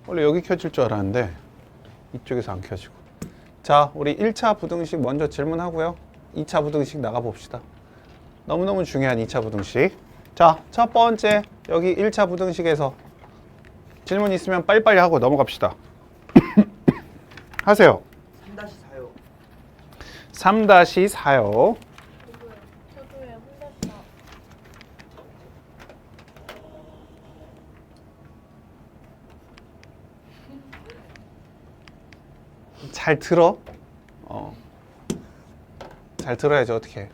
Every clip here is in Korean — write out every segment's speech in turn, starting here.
원래 여기 켜질 줄 알았는데 이쪽에서 안 켜지고. 자, 우리 1차 부등식 먼저 질문하고요. 2차 부등식 나가봅시다. 너무너무 중요한 2차 부등식. 자, 첫 번째 여기 1차 부등식에서 질문 있으면 빨리빨리 하고 넘어갑시다. 하세요. 3-4요. 3-4요. 저도요. 혼자서. 잘 들어. 잘 들어야지 어떻게.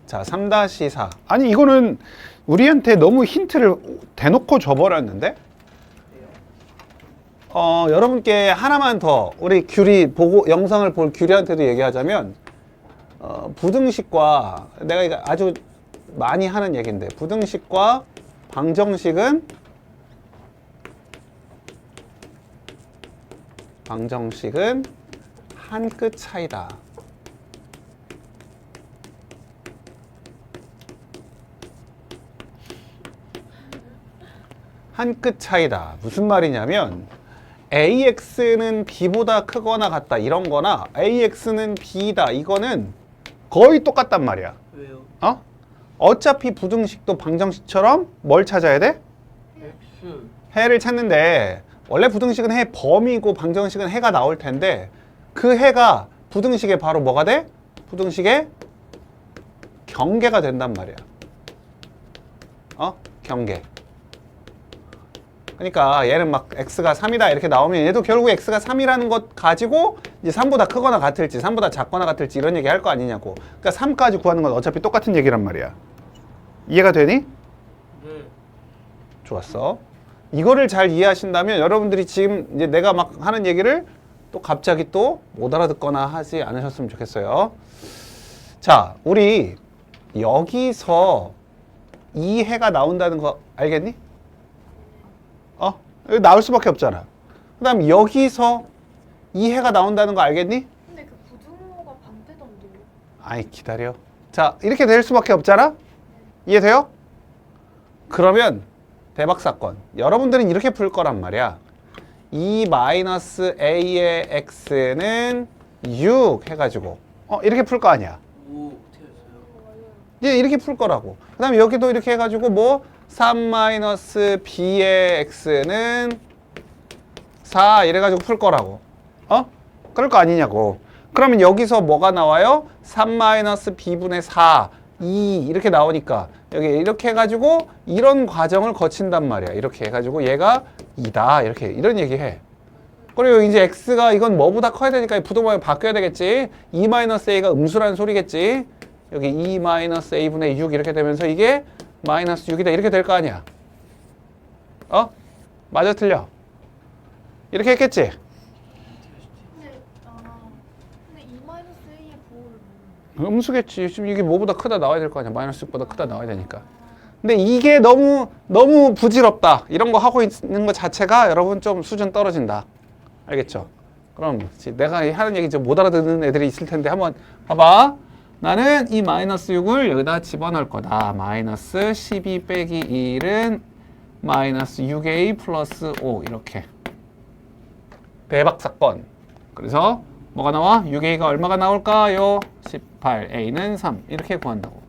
자, 3-4. 아니 이거는 우리한테 너무 힌트를 대놓고 줘버렸는데. 여러분께 하나만 더 우리 규리 보고 영상을 볼 규리한테도 얘기하자면 부등식과 내가 이거 아주 많이 하는 얘기인데 부등식과 방정식은 한 끗 차이다. 한 끗 차이다. 무슨 말이냐면 AX는 B보다 크거나 같다 이런 거나 AX는 B다 이거는 거의 똑같단 말이야. 왜요? 어차피 부등식도 방정식처럼 뭘 찾아야 돼? X. 해를 찾는데 원래 부등식은 해 범위고 방정식은 해가 나올 텐데 그 해가 부등식에 바로 뭐가 돼? 부등식의 경계가 된단 말이야. 경계. 그러니까 얘는 막 x가 3이다 이렇게 나오면 얘도 결국 x가 3이라는 것 가지고 이제 3보다 크거나 같을지 3보다 작거나 같을지 이런 얘기 할 거 아니냐고. 그러니까 3까지 구하는 건 어차피 똑같은 얘기란 말이야. 이해가 되니? 네. 좋았어. 이거를 잘 이해하신다면 여러분들이 지금 이제 내가 막 하는 얘기를 또 갑자기 또 못 알아듣거나 하지 않으셨으면 좋겠어요. 자, 우리 여기서 이 해가 나온다는 거 알겠니? 여기 나올 수밖에 없잖아. 그 다음 여기서 이 해가 나온다는 거 알겠니? 근데 그 부등호가 반대던데요? 아이 기다려. 자, 이렇게 될 수밖에 없잖아? 이해돼요? 그러면 대박 사건. 여러분들은 이렇게 풀 거란 말이야. 2-a의 x는 6 해가지고 이렇게 풀 거 아니야. 오, 어떻게 했어요? 이제 이렇게 풀 거라고. 그 다음에 여기도 이렇게 해가지고 뭐 3-b의 x는 4 이래가지고 풀 거라고. 그럴 거 아니냐고. 그러면 여기서 뭐가 나와요? 3-b분의 4, 2 이렇게 나오니까 여기 이렇게 해가지고 이런 과정을 거친단 말이야. 이렇게 해가지고 얘가 2다 이렇게 이런 얘기해. 그리고 이제 x가 이건 뭐보다 커야 되니까 부등호가 바뀌어야 되겠지. 2-a가 음수라는 소리겠지. 여기 2-a분의 6 이렇게 되면서 이게 마이너스 6이다 이렇게 될 거 아니야. 맞아 틀려? 이렇게 했겠지? 근데 근데 2-a의 부호를 음수겠지. 지금 이게 뭐보다 크다 나와야 될 거 아니야. 마이너스 6보다 크다 나와야 되니까. 근데 이게 너무 부질없다. 이런 거 하고 있는 것 자체가 여러분 좀 수준 떨어진다. 알겠죠? 그럼 내가 하는 얘기 좀 못 알아듣는 애들이 있을 텐데 한번 봐봐. 나는 이 마이너스 6을 여기다 집어넣을 거다. 마이너스 12 빼기 1은 마이너스 6a 플러스 5 이렇게. 대박 사건. 그래서 뭐가 나와? 6a가 얼마가 나올까요? 18a는 3 이렇게 구한다고.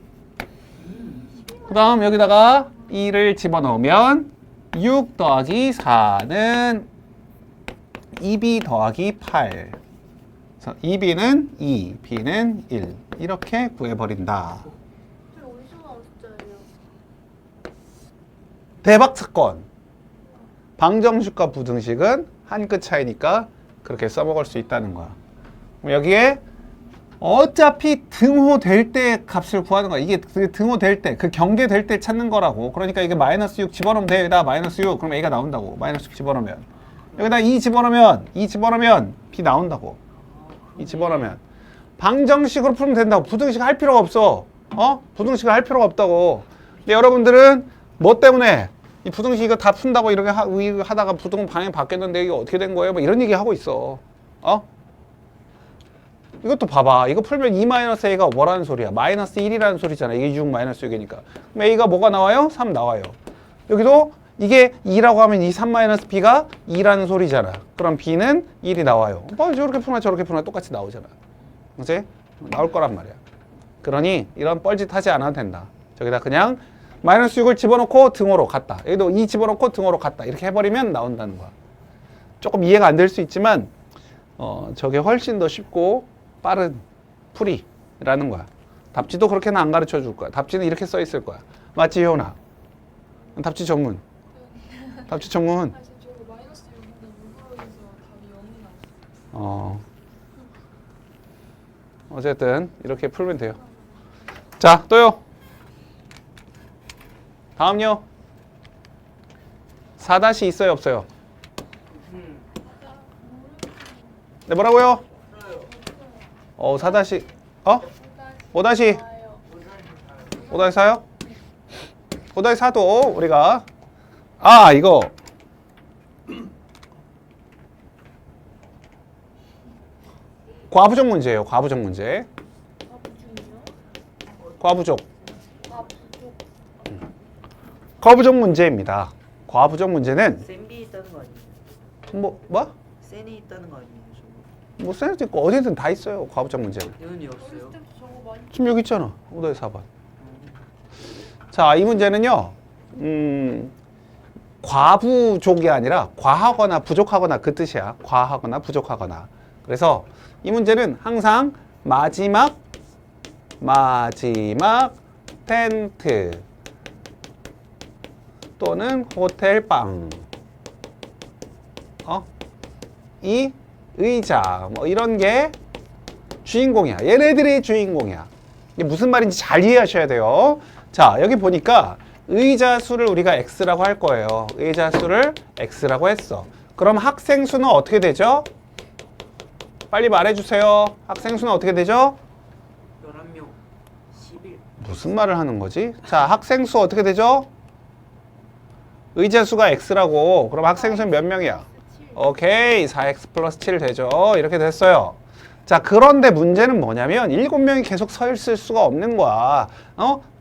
그 다음 여기다가 2를 집어넣으면 6 더하기 4는 2b 더하기 8. 그래서 2b는 2, b는 1 이렇게 구해버린다. 저 어디서 나온 숫자예요? 대박 사건. 방정식과 부등식은 한 끗 차이니까 그렇게 써먹을 수 있다는 거야. 그럼 여기에 어차피 등호 될 때 값을 구하는 거야. 이게 그 등호 될 때, 그 경계 될 때 찾는 거라고. 그러니까 이게 마이너스 6 집어넣으면 돼. 여기다 마이너스 6. 그럼 a가 나온다고. 마이너스 6 집어넣으면. 여기다 2 집어넣으면 b 나온다고. 2 집어넣으면. 방정식으로 풀면 된다고. 부등식 할 필요가 없어. 부등식을 할 필요가 없다고. 근데 여러분들은 뭐 때문에 이 부등식 이거 다 푼다고 이렇게 하다가 부등 방향 바뀌었는데 이게 어떻게 된 거예요? 뭐 이런 얘기 하고 있어. 이것도 봐봐. 이거 풀면 2-a가 뭐라는 소리야? 마이너스 1이라는 소리잖아. 이게 6 마이너스 6이니까. 그럼 a가 뭐가 나와요? 3 나와요. 여기도 이게 2라고 하면 이 3-b가 2라는 소리잖아. 그럼 b는 1이 나와요. 저렇게 푸나 저렇게 푸나 똑같이 나오잖아. 그치? 나올 거란 말이야. 그러니 이런 뻘짓 하지 않아도 된다. 저기다 그냥 마이너스 6을 집어넣고 등호로 갔다. 여기도 2 집어넣고 등호로 갔다. 이렇게 해버리면 나온다는 거야. 조금 이해가 안 될 수 있지만 저게 훨씬 더 쉽고 빠른 풀이라는 거야. 답지도 그렇게는 안 가르쳐 줄 거야. 답지는 이렇게 써 있을 거야. 맞지, 효나? 답지 전문. 답지 전문. 아, 지금 저거 마이너스 6인데 6으로 해서 답이 0이 나왔어요. 어쨌든 이렇게 풀면 돼요. 자, 또요. 다음요. 4- 있어요, 없어요? 네, 뭐라고요? 4- 5- 5-4요? 5-4도 우리가 이거 과부족 문제예요. 과부족 문제. 과부족. 과부족 문제입니다. 과부족 문제는 센비 있다는 거 아니에요? 뭐? 센이 있다는 거 아니에요? 저거? 센스 있고 어디든 다 있어요. 과부족 문제는. 이은이 없어요? 어렸을 때부터 저거 많이 지금 여기 있잖아. 5-4번. 자, 이 문제는요. 과부족이 아니라 과하거나 부족하거나 그 뜻이야. 과하거나 부족하거나. 그래서 이 문제는 항상 마지막 텐트 또는 호텔방 이 의자 뭐 이런 게 주인공이야. 얘네들이 주인공이야. 이게 무슨 말인지 잘 이해하셔야 돼요. 자, 여기 보니까 의자 수를 우리가 x라고 할 거예요. 의자 수를 x라고 했어. 그럼 학생 수는 어떻게 되죠? 빨리 말해주세요. 학생 수는 어떻게 되죠? 11명 11 무슨 말을 하는 거지? 자, 학생 수 어떻게 되죠? 의자 수가 x라고. 그럼 학생 수는 몇 명이야? 오케이, 4x 플러스 7 되죠. 이렇게 됐어요. 자, 그런데 문제는 뭐냐면 7명이 계속 서 있을 수가 없는 거야.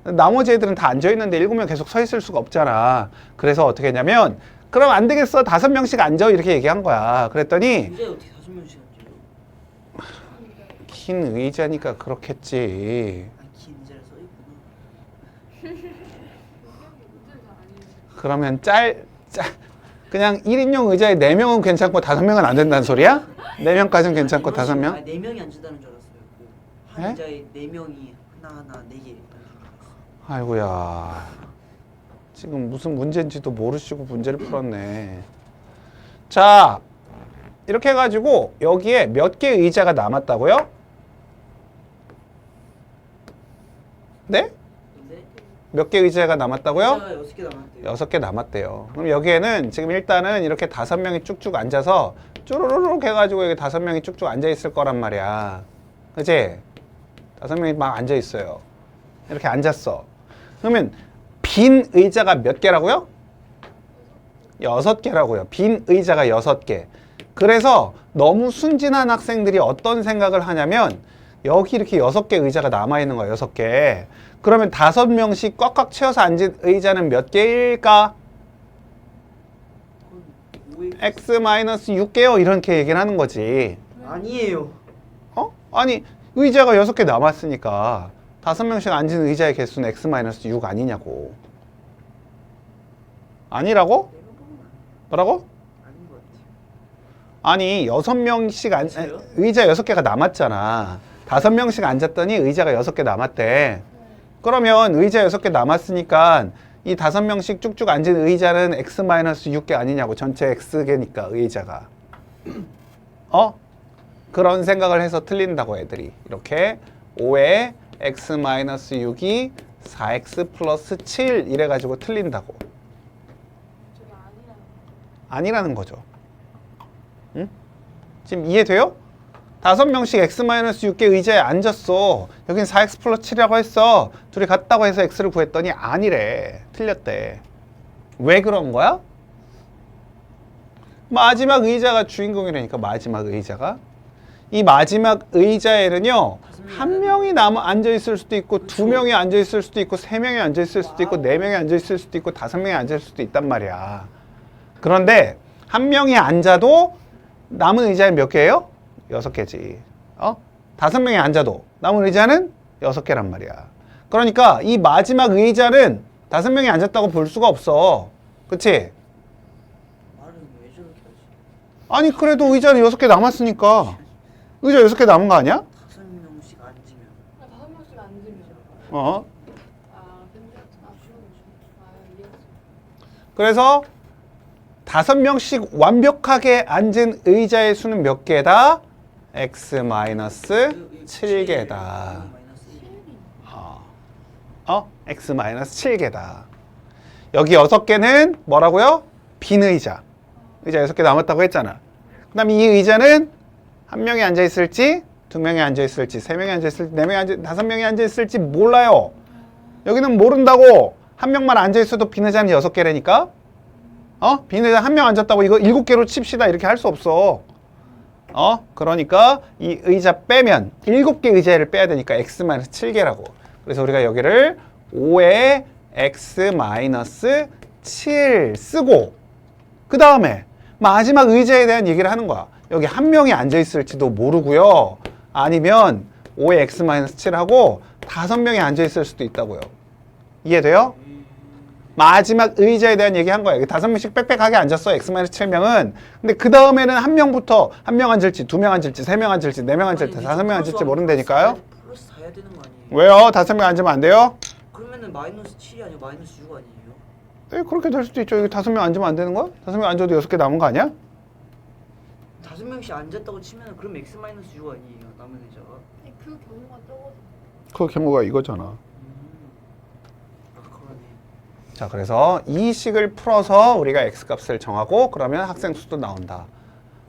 나머지 애들은 다 앉아있는데 7명 계속 서 있을 수가 없잖아. 그래서 어떻게 했냐면 그럼 안 되겠어. 5명씩 앉아. 이렇게 얘기한 거야. 그랬더니 이제 어떻게 5명씩 앉아요? 긴 의자니까 그렇겠지. 긴 의자를 써있구나. 그러면 그냥 1인용 의자에 4명은 괜찮고 5명은 안 된다는 소리야? 4명까지는 괜찮고 5명? 4명이 앉는다는 줄 알았어요. 한 에? 의자에 4명이 하나하나 4개 아이고야. 지금 무슨 문제인지도 모르시고 문제를 풀었네. 자, 이렇게 해가지고 여기에 몇 개 의자가 남았다고요? 네? 근데 몇 개 의자가 남았다고요? 의자가 6개 남았대요. 6개 남았대요. 그럼 여기에는 지금 일단은 이렇게 5명이 쭉쭉 앉아서 쪼르르륵 해가지고 여기 5명이 쭉쭉 앉아 있을 거란 말이야. 그치? 5명이 막 앉아 있어요. 이렇게 앉았어. 그러면 빈 의자가 몇 개라고요? 6개라고요. 빈 의자가 6개. 그래서 너무 순진한 학생들이 어떤 생각을 하냐면 여기 이렇게 6개 의자가 남아있는 거야. 6개. 그러면 5명씩 꽉꽉 채워서 앉은 의자는 몇 개일까? x-6개요. 이렇게 얘기를 하는 거지. 아니에요. 아니, 의자가 6개 남았으니까 5명씩 앉은 의자의 개수는 x-6 아니냐고. 아니라고? 뭐라고? 아닌 것 같아요. 아니, 6명씩 진짜요? 의자 6개가 남았잖아. 5명씩 앉았더니 의자가 6개 남았대. 그러면 의자 6개 남았으니까 이 5명씩 쭉쭉 앉은 의자는 x-6개 아니냐고. 전체 x개니까 의자가. 그런 생각을 해서 틀린다고 애들이. 이렇게 5에 x-6이 4x 플러스 7 이래가지고 틀린다고. 저게 아니라는 거죠. 응? 지금 이해돼요? 5명씩 x-6개 의자에 앉았어. 여긴 4x 플러스 7이라고 했어. 둘이 같다고 해서 x를 구했더니 아니래. 틀렸대. 왜 그런 거야? 마지막 의자가 주인공이라니까. 마지막 의자가. 이 마지막 의자에는요 한 명이 앉아 있을 수도 있고 두 명이 앉아 있을 수도 있고 세 명이 앉아 있을 수도 있고 네 명이 앉아 있을 수도 있고 다섯 명이 앉아 있을 수도 있단 말이야. 그런데 한 명이 앉아도 남은 의자는 몇 개예요? 6개지. 다섯 명이 앉아도 남은 의자는 6개란 말이야. 그러니까 이 마지막 의자는 5명이 앉았다고 볼 수가 없어. 그치? 말은 왜 저렇게 하지? 아니 그래도 의자는 6개 남았으니까. 의자 6개 남은 거 아니야? 5명씩 앉으면 5명씩 앉으면. 어. 근데 이해했어. 그래서 5명씩 완벽하게 앉은 의자의 수는 몇 개다? x-7개다. x-7개다. 여기 6개는 뭐라고요? 빈 의자. 의자 6개 남았다고 했잖아. 그 다음에 이 의자는 한 명이 앉아 있을지, 두 명이 앉아 있을지, 세 명이 앉아 있을지, 네 명이 앉아, 5명이 앉아 있을지 몰라요. 여기는 모른다고. 한 명만 앉아 있어도 빈 의자는 6개라니까. 빈 의자 한 명 앉았다고 이거 7개로 칩시다 이렇게 할 수 없어. 그러니까 이 의자 빼면 7개 의자를 빼야 되니까 x-7개라고. 그래서 우리가 여기를 5의 x-7 쓰고 그 다음에 마지막 의자에 대한 얘기를 하는 거야. 여기 한 명이 앉아 있을지도 모르고요. 아니면 5의 x-7하고 5명이 앉아 있을 수도 있다고요. 이해돼요? 마지막 의자에 대한 얘기한 거야. 여기 5명씩 빽빽하게 앉았어. x-7명은. 근데 그 다음에는 한 명부터 한 명 앉을지, 2명 앉을지, 3명 앉을지, 4명 앉을지, 5명 앉을지 모른다니까요. 플러스 다 해야 되는 거 아니에요? 왜요? 5명 앉으면 안 돼요? 그러면은 마이너스 7이 아니고 마이너스 6 아니에요? 네, 그렇게 될 수도 있죠. 여기 5명 앉으면 안 되는 거야? 5명 앉아도 6개 남은 거 아니야? 5명씩 앉았다고 치면은 그럼 x 마이너스 6 아니에요? 남은 의자가? 그 경우가 적어서. 그 경우가 이거잖아. 그러네. 자, 그래서 이 식을 풀어서 우리가 x값을 정하고 그러면 학생 수도 나온다.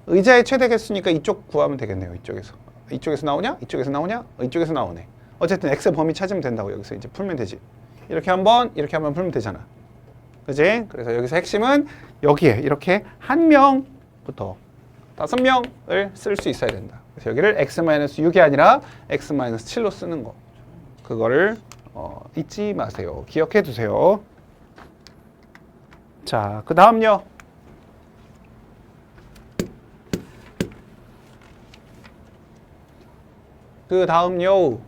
의자의 최대 개수니까 이쪽 구하면 되겠네요. 이쪽에서. 이쪽에서 나오냐? 이쪽에서 나오냐? 이쪽에서 나오네. 어쨌든 x 범위 찾으면 된다고. 여기서 이제 풀면 되지. 이렇게 한번 풀면 되잖아. 그지? 그래서 여기서 핵심은 여기에 이렇게 한 명부터 5명을 쓸 수 있어야 된다. 그래서 여기를 x-6이 아니라 x-7로 쓰는 거. 그거를 잊지 마세요. 기억해 두세요. 자, 그 다음요. 그 다음요.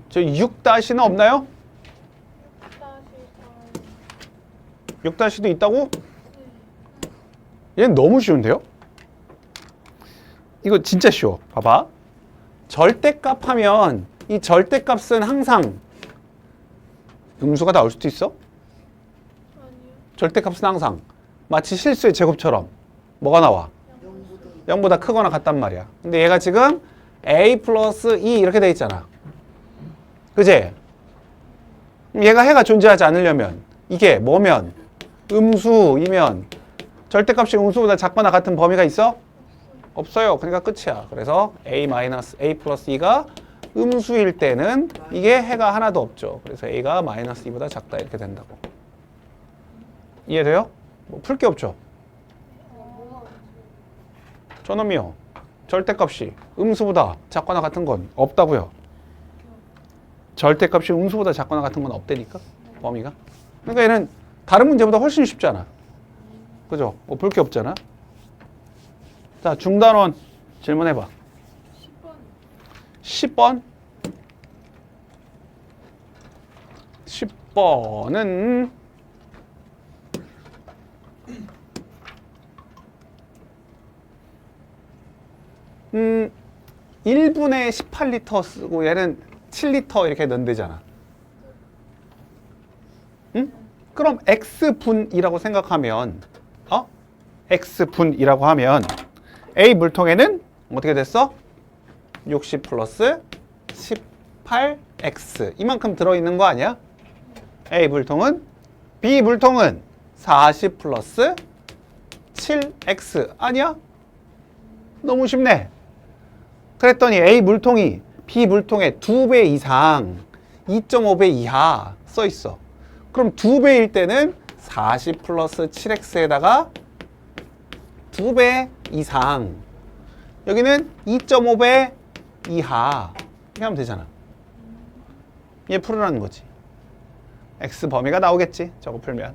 저 6-는 없나요? 6-도 있다고? 얘는 너무 쉬운데요? 이거 진짜 쉬워. 봐봐. 절대값 하면 이 절대값은 항상 음수가 나올 수도 있어? 아니요. 절대값은 항상 마치 실수의 제곱처럼 뭐가 나와? 0보다 크거나 같단 말이야. 근데 얘가 지금 a 플러스 2 이렇게 돼 있잖아. 그지? 얘가 해가 존재하지 않으려면 이게 뭐면? 음수이면 절대값이 음수보다 작거나 같은 범위가 있어? 없어요. 그러니까 끝이야. 그래서 a 플러스 2가 음수일 때는 이게 해가 하나도 없죠. 그래서 a가 마이너스 2보다 작다 이렇게 된다고. 이해돼요? 뭐 풀 게 없죠? 저놈이요. 절대값이 음수보다 작거나 같은 건 없다고요. 절대값이 음수보다 작거나 같은 건 없다니까 범위가. 그러니까 얘는 다른 문제보다 훨씬 쉽잖아. 그죠? 뭐 볼 게 없잖아. 자, 중단원 질문해봐. 10번. 10번은 1분에 18리터 쓰고 얘는 7리터 이렇게 넣는다잖아. 응? 그럼 X분이라고 생각하면 X분이라고 하면 A 물통에는 어떻게 됐어? 60 플러스 18X 이만큼 들어있는 거 아니야? A 물통은 B 물통은 40 플러스 7X 아니야? 너무 쉽네. 그랬더니 A 물통이 B 물통의 2배 이상 2.5배 이하 써 있어. 그럼 2배일 때는 40 플러스 7x에다가 2배 이상. 여기는 2.5배 이하. 이렇게 하면 되잖아. 얘 풀으라는 거지. x 범위가 나오겠지. 저거 풀면.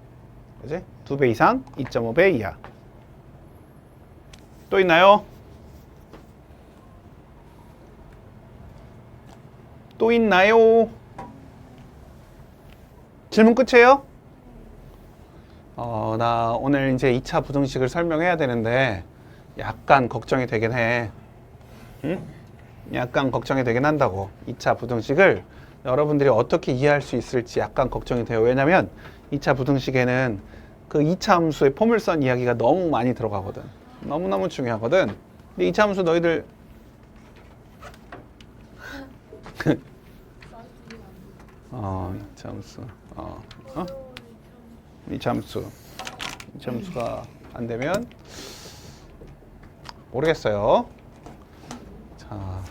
그지? 2배 이상, 2.5배 이하. 또 있나요? 또 있나요? 질문 끝이에요? 나 오늘 이제 2차 부등식을 설명해야 되는데 약간 걱정이 되긴 해. 응? 약간 걱정이 되긴 한다고. 2차 부등식을 여러분들이 어떻게 이해할 수 있을지 약간 걱정이 돼요. 왜냐면 2차 부등식에는 그 2차 함수의 포물선 이야기가 너무 많이 들어가거든. 너무너무 중요하거든. 근데 2차 함수 너희들 2차 함수. 2차 함수. 2차 함수가 안 되면 모르겠어요. 자.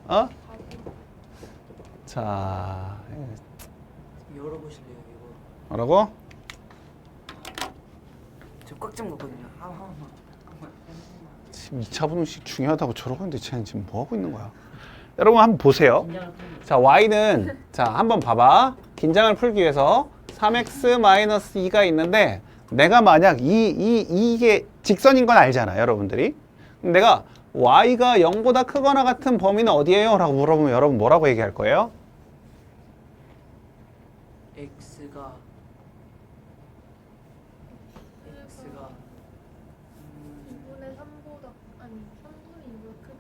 어? 자. 열어보실래요 이거? 뭐라고? 저 꽉 잡은 거거든요. 한 번만. 지금 2차 분식 중요하다고 저러고 있는데 쟤는 지금 뭐 하고 있는 거야? 여러분 한번 보세요. 자, y는 자, 한번 봐봐. 긴장을 풀기 위해서 3x-2가 있는데 내가 만약 이게 직선인 건 알잖아, 여러분들이. 그럼 내가 y가 0보다 크거나 같은 범위는 어디예요? 라고 물어보면 여러분 뭐라고 얘기할 거예요? x가 x가 2분의 3보다 아니 3분의 2보다 크다.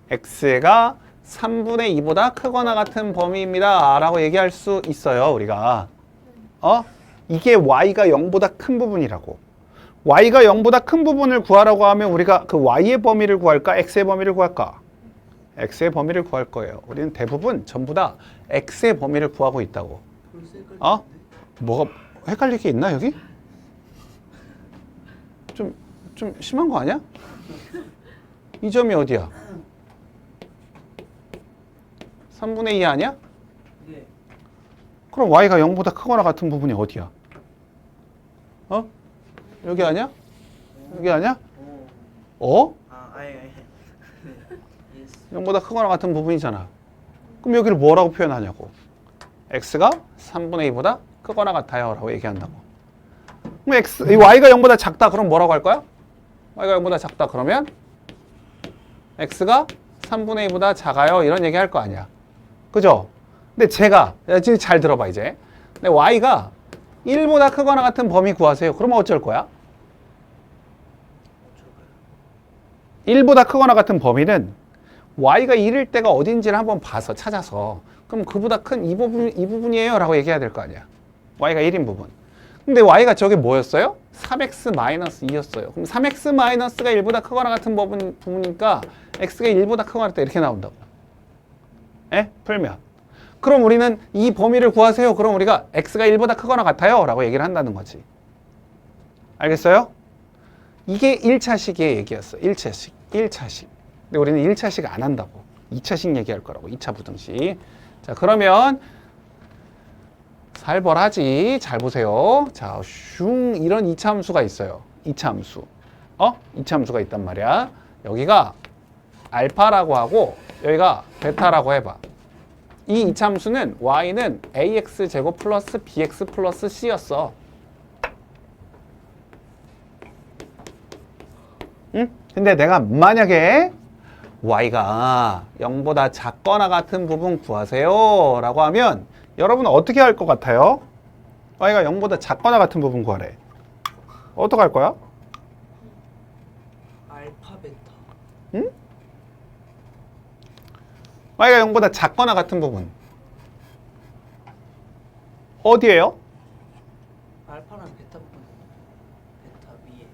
x가 3분의 2보다 크거나 같은 범위입니다. 라고 얘기할 수 있어요, 우리가. 이게 y가 0보다 큰 부분이라고. y가 0보다 큰 부분을 구하라고 하면 우리가 그 y의 범위를 구할까? x의 범위를 구할까? x의 범위를 구할 거예요. 우리는 대부분 전부 다 x의 범위를 구하고 있다고. 뭐가 헷갈릴 게 있나, 여기? 좀 심한 거 아니야? 이 점이 어디야? 3분의 2 아니야? 네. 그럼 y가 0보다 크거나 같은 부분이 어디야? 여기 아니야? 여기 아니야? 오. 아예. 0보다 크거나 같은 부분이잖아. 그럼 여기를 뭐라고 표현하냐고. x가 3분의 2보다 크거나 같아요 라고 얘기한다고. 그럼 y가 0보다 작다 그럼 뭐라고 할 거야? y가 0보다 작다 그러면 x가 3분의 2보다 작아요 이런 얘기 할 거 아니야. 그죠? 근데 제가 지금 잘 들어봐 이제. 근데 y가 1보다 크거나 같은 범위 구하세요. 그러면 어쩔 거야? 1보다 크거나 같은 범위는 y가 1일 때가 어딘지를 한번 봐서 찾아서 그럼 그보다 큰 이 부분이에요 라고 얘기해야 될 거 아니야. y가 1인 부분. 근데 y가 저게 뭐였어요? 3x-2였어요. 그럼 3x-가 1보다 크거나 같은 부분이니까 x가 1보다 크거나 같다 이렇게 나온다고. 에? 풀면. 그럼 우리는 이 범위를 구하세요. 그럼 우리가 x가 1보다 크거나 같아요 라고 얘기를 한다는 거지. 알겠어요? 이게 1차식의 얘기였어. 1차식. 근데 우리는 1차식 안 한다고. 2차식 얘기할 거라고. 2차 부등식. 자, 그러면 살벌하지. 잘 보세요. 자, 슝 이런 2차 함수가 있어요. 2차 함수. 2차 함수가 있단 말이야. 여기가 알파라고 하고 여기가 베타라고 해봐. 이 2차 함수는 y는 ax 제곱 플러스 bx 플러스 c였어. 응? 근데 내가 만약에 y가 0보다 작거나 같은 부분 구하세요 라고 하면 여러분은 어떻게 할 것 같아요? y가 0보다 작거나 같은 부분 구하래. 어떻게 할 거야? 알파 베타. 응? y가 0보다 작거나 같은 부분 어디예요? 알파랑 베타 부분. 베타 위에.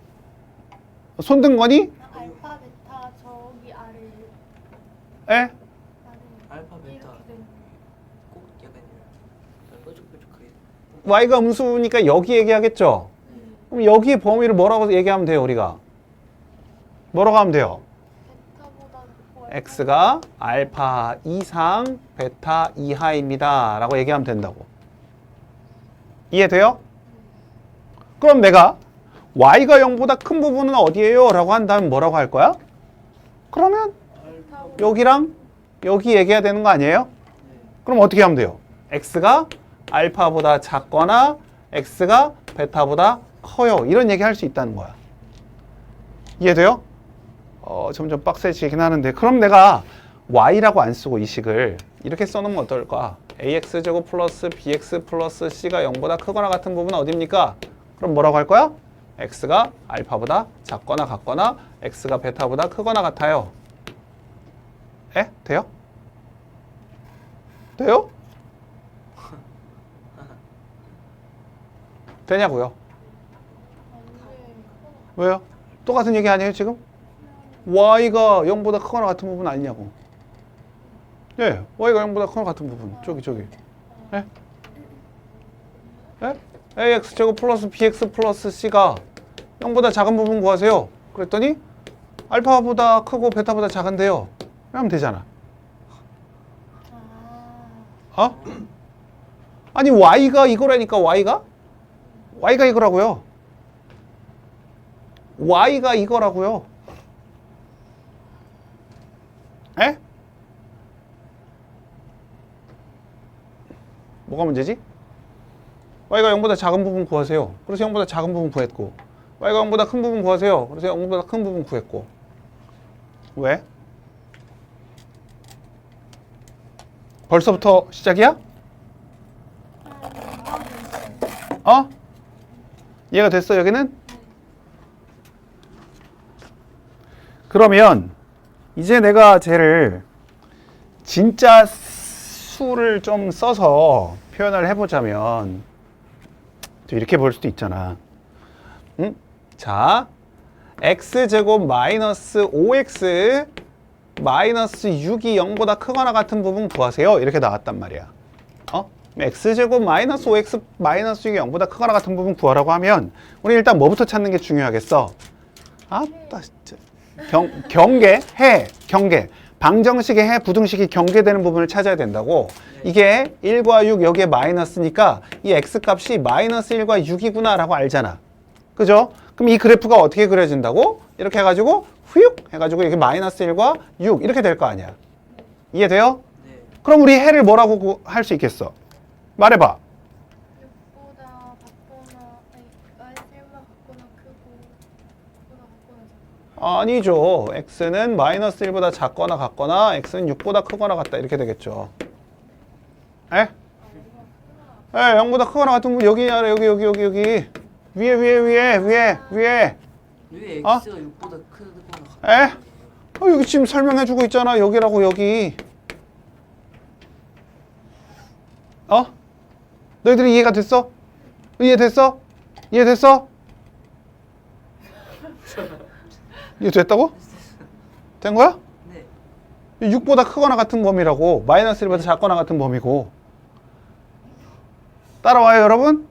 손든 거니? 알파 베타 저기 아래 에? 아래 알파 베타. 이렇게 된 꼭 약간 뾰족뾰족하게. y가 음수니까 여기 얘기하겠죠? 그럼 여기의 범위를 뭐라고 얘기하면 돼요, 우리가? 뭐라고 하면 돼요? 베타보다 높고 x가 알파 이상 베타 이하입니다 라고 얘기하면 된다고. 이해돼요? 그럼 내가 y가 0보다 큰 부분은 어디예요? 라고 한다면 뭐라고 할 거야? 그러면 여기랑 여기 얘기해야 되는 거 아니에요? 그럼 어떻게 하면 돼요? x가 알파보다 작거나 x가 베타보다 커요. 이런 얘기 할 수 있다는 거야. 이해돼요? 점점 빡세지긴 하는데 그럼 내가 y라고 안 쓰고 이 식을 이렇게 써놓으면 어떨까? ax제곱 플러스 bx 플러스 c가 0보다 크거나 같은 부분은 어딥니까? 그럼 뭐라고 할 거야? x가 알파보다 작거나 같거나 x가 베타보다 크거나 같아요. 에? 돼요? 돼요? 되냐고요? 왜요? 똑같은 얘기 아니에요 지금? y가 0보다 크거나 같은 부분 아니냐고. 예, y가 0보다 크거나 같은 부분 저기 예? 예? ax제곱 플러스 bx 플러스 c가 0보다 작은 부분 구하세요. 그랬더니 알파보다 크고 베타보다 작은데요. 하면 되잖아. 어? 아니 y가 이거라니까 y가 이거라고요. y가 이거라고요. 에? 뭐가 문제지? y가 0보다 작은 부분 구하세요. 그래서 0보다 작은 부분 구했고 y가 0보다 큰 부분 구하세요. 그래서 0보다 큰 부분 구했고. 왜? 벌써부터 시작이야? 어? 이해가 됐어 여기는? 그러면 이제 내가 쟤를 진짜 수를 좀 써서 표현을 해보자면 또 이렇게 볼 수도 있잖아. 응? 자, x제곱 마이너스 5x 마이너스 6이 0보다 크거나 같은 부분 구하세요. 이렇게 나왔단 말이야. x제곱 마이너스 5x 마이너스 6이 0보다 크거나 같은 부분 구하라고 하면 우리 일단 뭐부터 찾는 게 중요하겠어? 아따 진짜. 경계, 경계. 방정식의 해, 부등식이 경계되는 부분을 찾아야 된다고. 이게 1과 6 여기에 마이너스니까 이 x값이 마이너스 1과 6이구나 라고 알잖아. 그죠? 그럼 이 그래프가 어떻게 그려진다고? 이렇게 해가지고 휘욱 해가지고 이게 마이너스 1과 6 이렇게 될 거 아니야. 이해돼요? 네. 그럼 우리 해를 뭐라고 할 수 있겠어? 말해봐. 6보다 같거나 아니 알셀만 같거나 크고 6보다 같거나 작고. 아니죠. x는 마이너스 1보다 작거나 같거나 x는 6보다 크거나 같다 이렇게 되겠죠. 에? 0보다 크거나 같은 부분 여기 아래 여기 위에 왜 어? x가 6보다 크거나 에? 여기 지금 설명해주고 있잖아. 여기라고 여기. 너희들이 이해가 됐어? 이해됐어? 이해됐어? 이해됐다고? 된 거야? 네. 6보다 크거나 같은 범위라고. 마이너스 1보다 작거나 같은 범위고. 따라와요 여러분?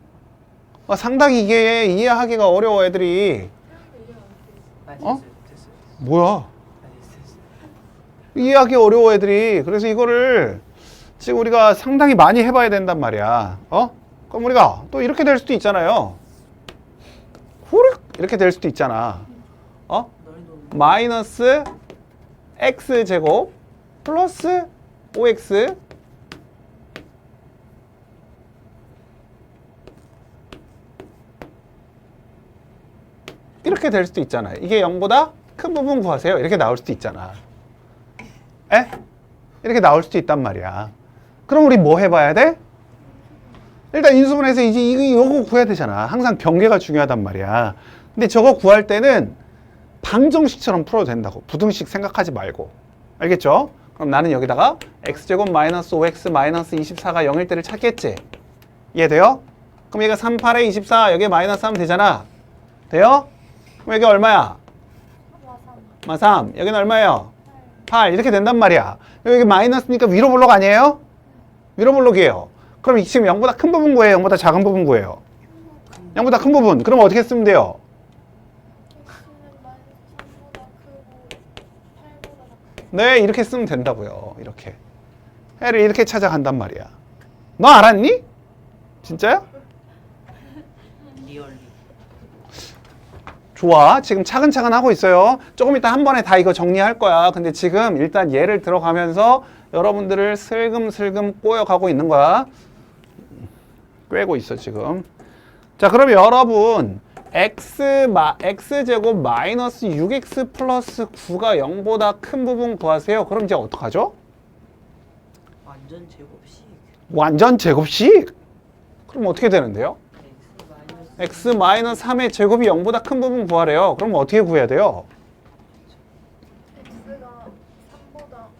상당히 이게 이해하기가 어려워 애들이. 됐어요. 뭐야? 됐어요. 이해하기 어려워 애들이. 그래서 이거를 지금 우리가 상당히 많이 해봐야 된단 말이야. 그럼 우리가 또 이렇게 될 수도 있잖아요. 후르 이렇게 될 수도 있잖아. 마이너스 x제곱 플러스 5x 이렇게 될 수도 있잖아요. 이게 0보다 큰 부분 구하세요. 이렇게 나올 수도 있잖아. 에? 이렇게 나올 수도 있단 말이야. 그럼 우리 뭐 해봐야 돼? 일단 인수분해에서 이제 이거 구해야 되잖아. 항상 경계가 중요하단 말이야. 근데 저거 구할 때는 방정식처럼 풀어도 된다고. 부등식 생각하지 말고. 알겠죠? 그럼 나는 여기다가 x제곱 마이너스 5x 마이너스 24가 0일 때를 찾겠지? 이해돼요? 그럼 얘가 3, 8에 24 여기에 마이너스 하면 되잖아. 돼요? 그럼 여기 얼마야? 3. 여기는 얼마예요? 8. 이렇게 된단 말이야. 여기 마이너스니까 위로 볼록 아니에요? 위로 볼록이에요. 그럼 지금 0보다 큰 부분 구해요? 0보다 작은 부분 구해요? 0보다 큰 부분. 그럼 어떻게 쓰면 돼요? x는 마이너스 3보다 크고 8보다 작고. 네, 이렇게 쓰면 된다고요. 이렇게. 해를 이렇게 찾아간단 말이야. 너 알았니? 진짜야? 리얼리. 좋아. 지금 차근차근 하고 있어요. 조금 이따 한 번에 다 이거 정리할 거야. 근데 지금 일단 예를 들어가면서 여러분들을 슬금슬금 꼬여가고 있는 거야. 꿰고 있어 지금. 자, 그럼 여러분 x제곱 마이너스 6x 플러스 9가 0보다 큰 부분 구하세요. 그럼 이제 어떡하죠? 완전 제곱식. 완전 제곱식? 그럼 어떻게 되는데요? x 마이너스 x 마이너스 3의 제곱이 0보다 큰 부분 구하래요. 그럼 어떻게 구해야 돼요? x가 3보다 큰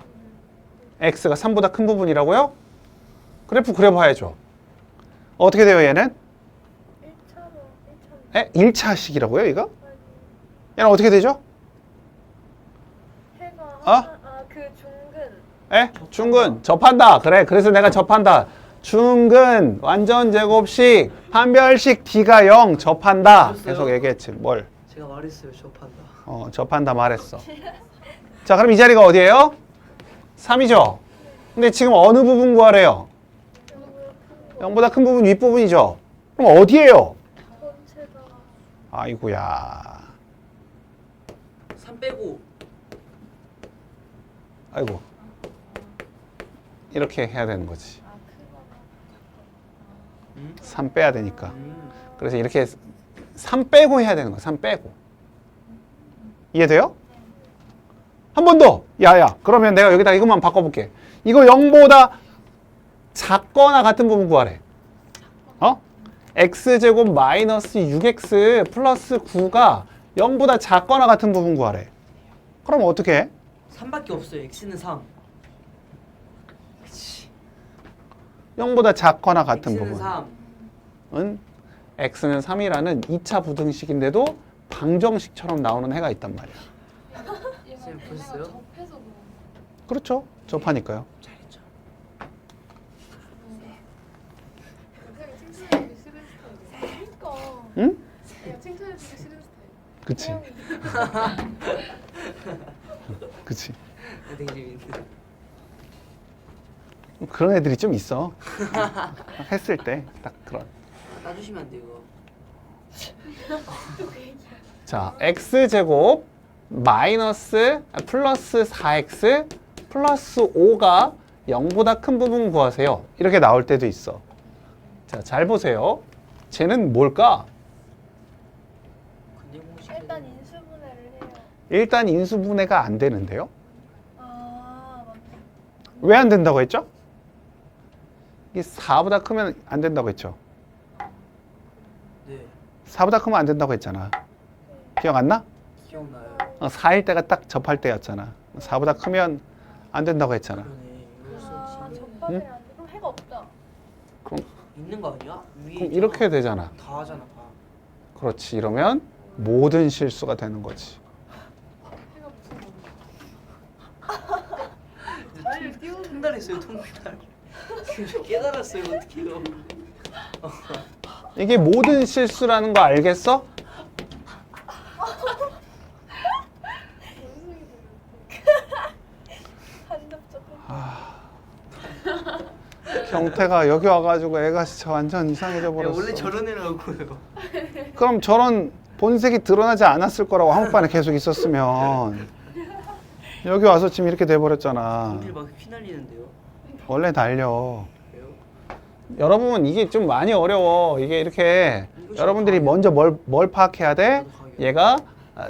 부분을 x가 3보다 큰 부분이라고요? 그래프 그려봐야죠. 어떻게 돼요 얘는? 1차로 1차식이라고요 이거? 얘는 어떻게 되죠? 해가 어? 그 중근 중근 접한다. 그래, 그래서 내가 접한다. 중근 완전 제곱식 판별식 d가 0 접한다. 그랬어요? 계속 얘기했지. 뭘? 제가 말했어요. 접한다. 접한다 말했어. 자, 그럼 이 자리가 어디예요? 3이죠. 근데 지금 어느 부분 구하래요? 0보다 큰 부분 윗부분이죠. 그럼 어디예요? 전체가 아이고야. 3 빼고 아이고. 이렇게 해야 되는 거지. 음? 3 빼야 되니까. 그래서 이렇게 3 빼고 해야 되는 거야. 3 빼고. 이해돼요? 한 번 더. 야야. 그러면 내가 여기다 이것만 바꿔볼게. 이거 0보다 작거나 같은 부분 구하래. x제곱 마이너스 6x 플러스 9가 0보다 작거나 같은 부분 구하래. 그럼 어떻게 해? 3밖에 없어요. x는 3. 그치. 0보다 작거나 같은 x는 부분. 3. 은 x는 3이라는 2차 부등식인데도 방정식처럼 나오는 해가 있단 말이야. 얘가 쌤 얘네가 보셨어요? 접해서 그런 거. 그렇죠. 접하니까요. 잘했죠. 쌤이 칭찬해주기 싫은 스타일이야. 그러니까. 응? 얘가 칭찬해주기 싫은 스타일. 그치. 태영이. 그치. 되게 재밌는데. 그런 애들이 좀 있어. 했을 때 딱 그런. 따주시면 안 돼요. 이거. 자, x제곱 마이너스 플러스 4x 플러스 5가 0보다 큰 부분 구하세요. 이렇게 나올 때도 있어. 자, 잘 보세요. 쟤는 뭘까? 근데 공식 일단 인수분해를 해요. 일단 인수분해가 안 되는데요. 아 맞네. 왜 안 된다고 했죠? 이게 4보다 크면 안 된다고 했죠. 네. 4보다 크면 안 된다고 했잖아. 기억 안 나? 기억나요. 4일 때가 딱 접할 때였잖아. 4보다 크면 안 된다고 했잖아. 그러네. 이럴 수 아 없지. 접하면 안 돼. 그럼 해가 없다. 있는 거 아니야? 위에 그럼 있잖아. 이렇게 되잖아. 다 하잖아. 다. 그렇지. 이러면 모든 실수가 되는 거지. 해가 무슨 말이야. 자리를 띄우는 통달했어요. 통달. 깨달았어요. 어떡해요. 이게 모든 실수라는 거 알겠어? 간접적. 경태가 여기 와가지고 애가 진짜 완전 이상해져 야, 버렸어. 원래 저런 애라고요. 그럼 저런 본색이 드러나지 않았을 거라고 한국반에 계속 있었으면 여기 와서 지금 이렇게 돼버렸잖아. 어딜 막 휘날리는데요. 원래 달려. 그래요? 여러분 이게 좀 많이 어려워. 이게 이렇게 이거 여러분들이 좀 먼저 뭘 파악해야 돼? 저도 가게요. 얘가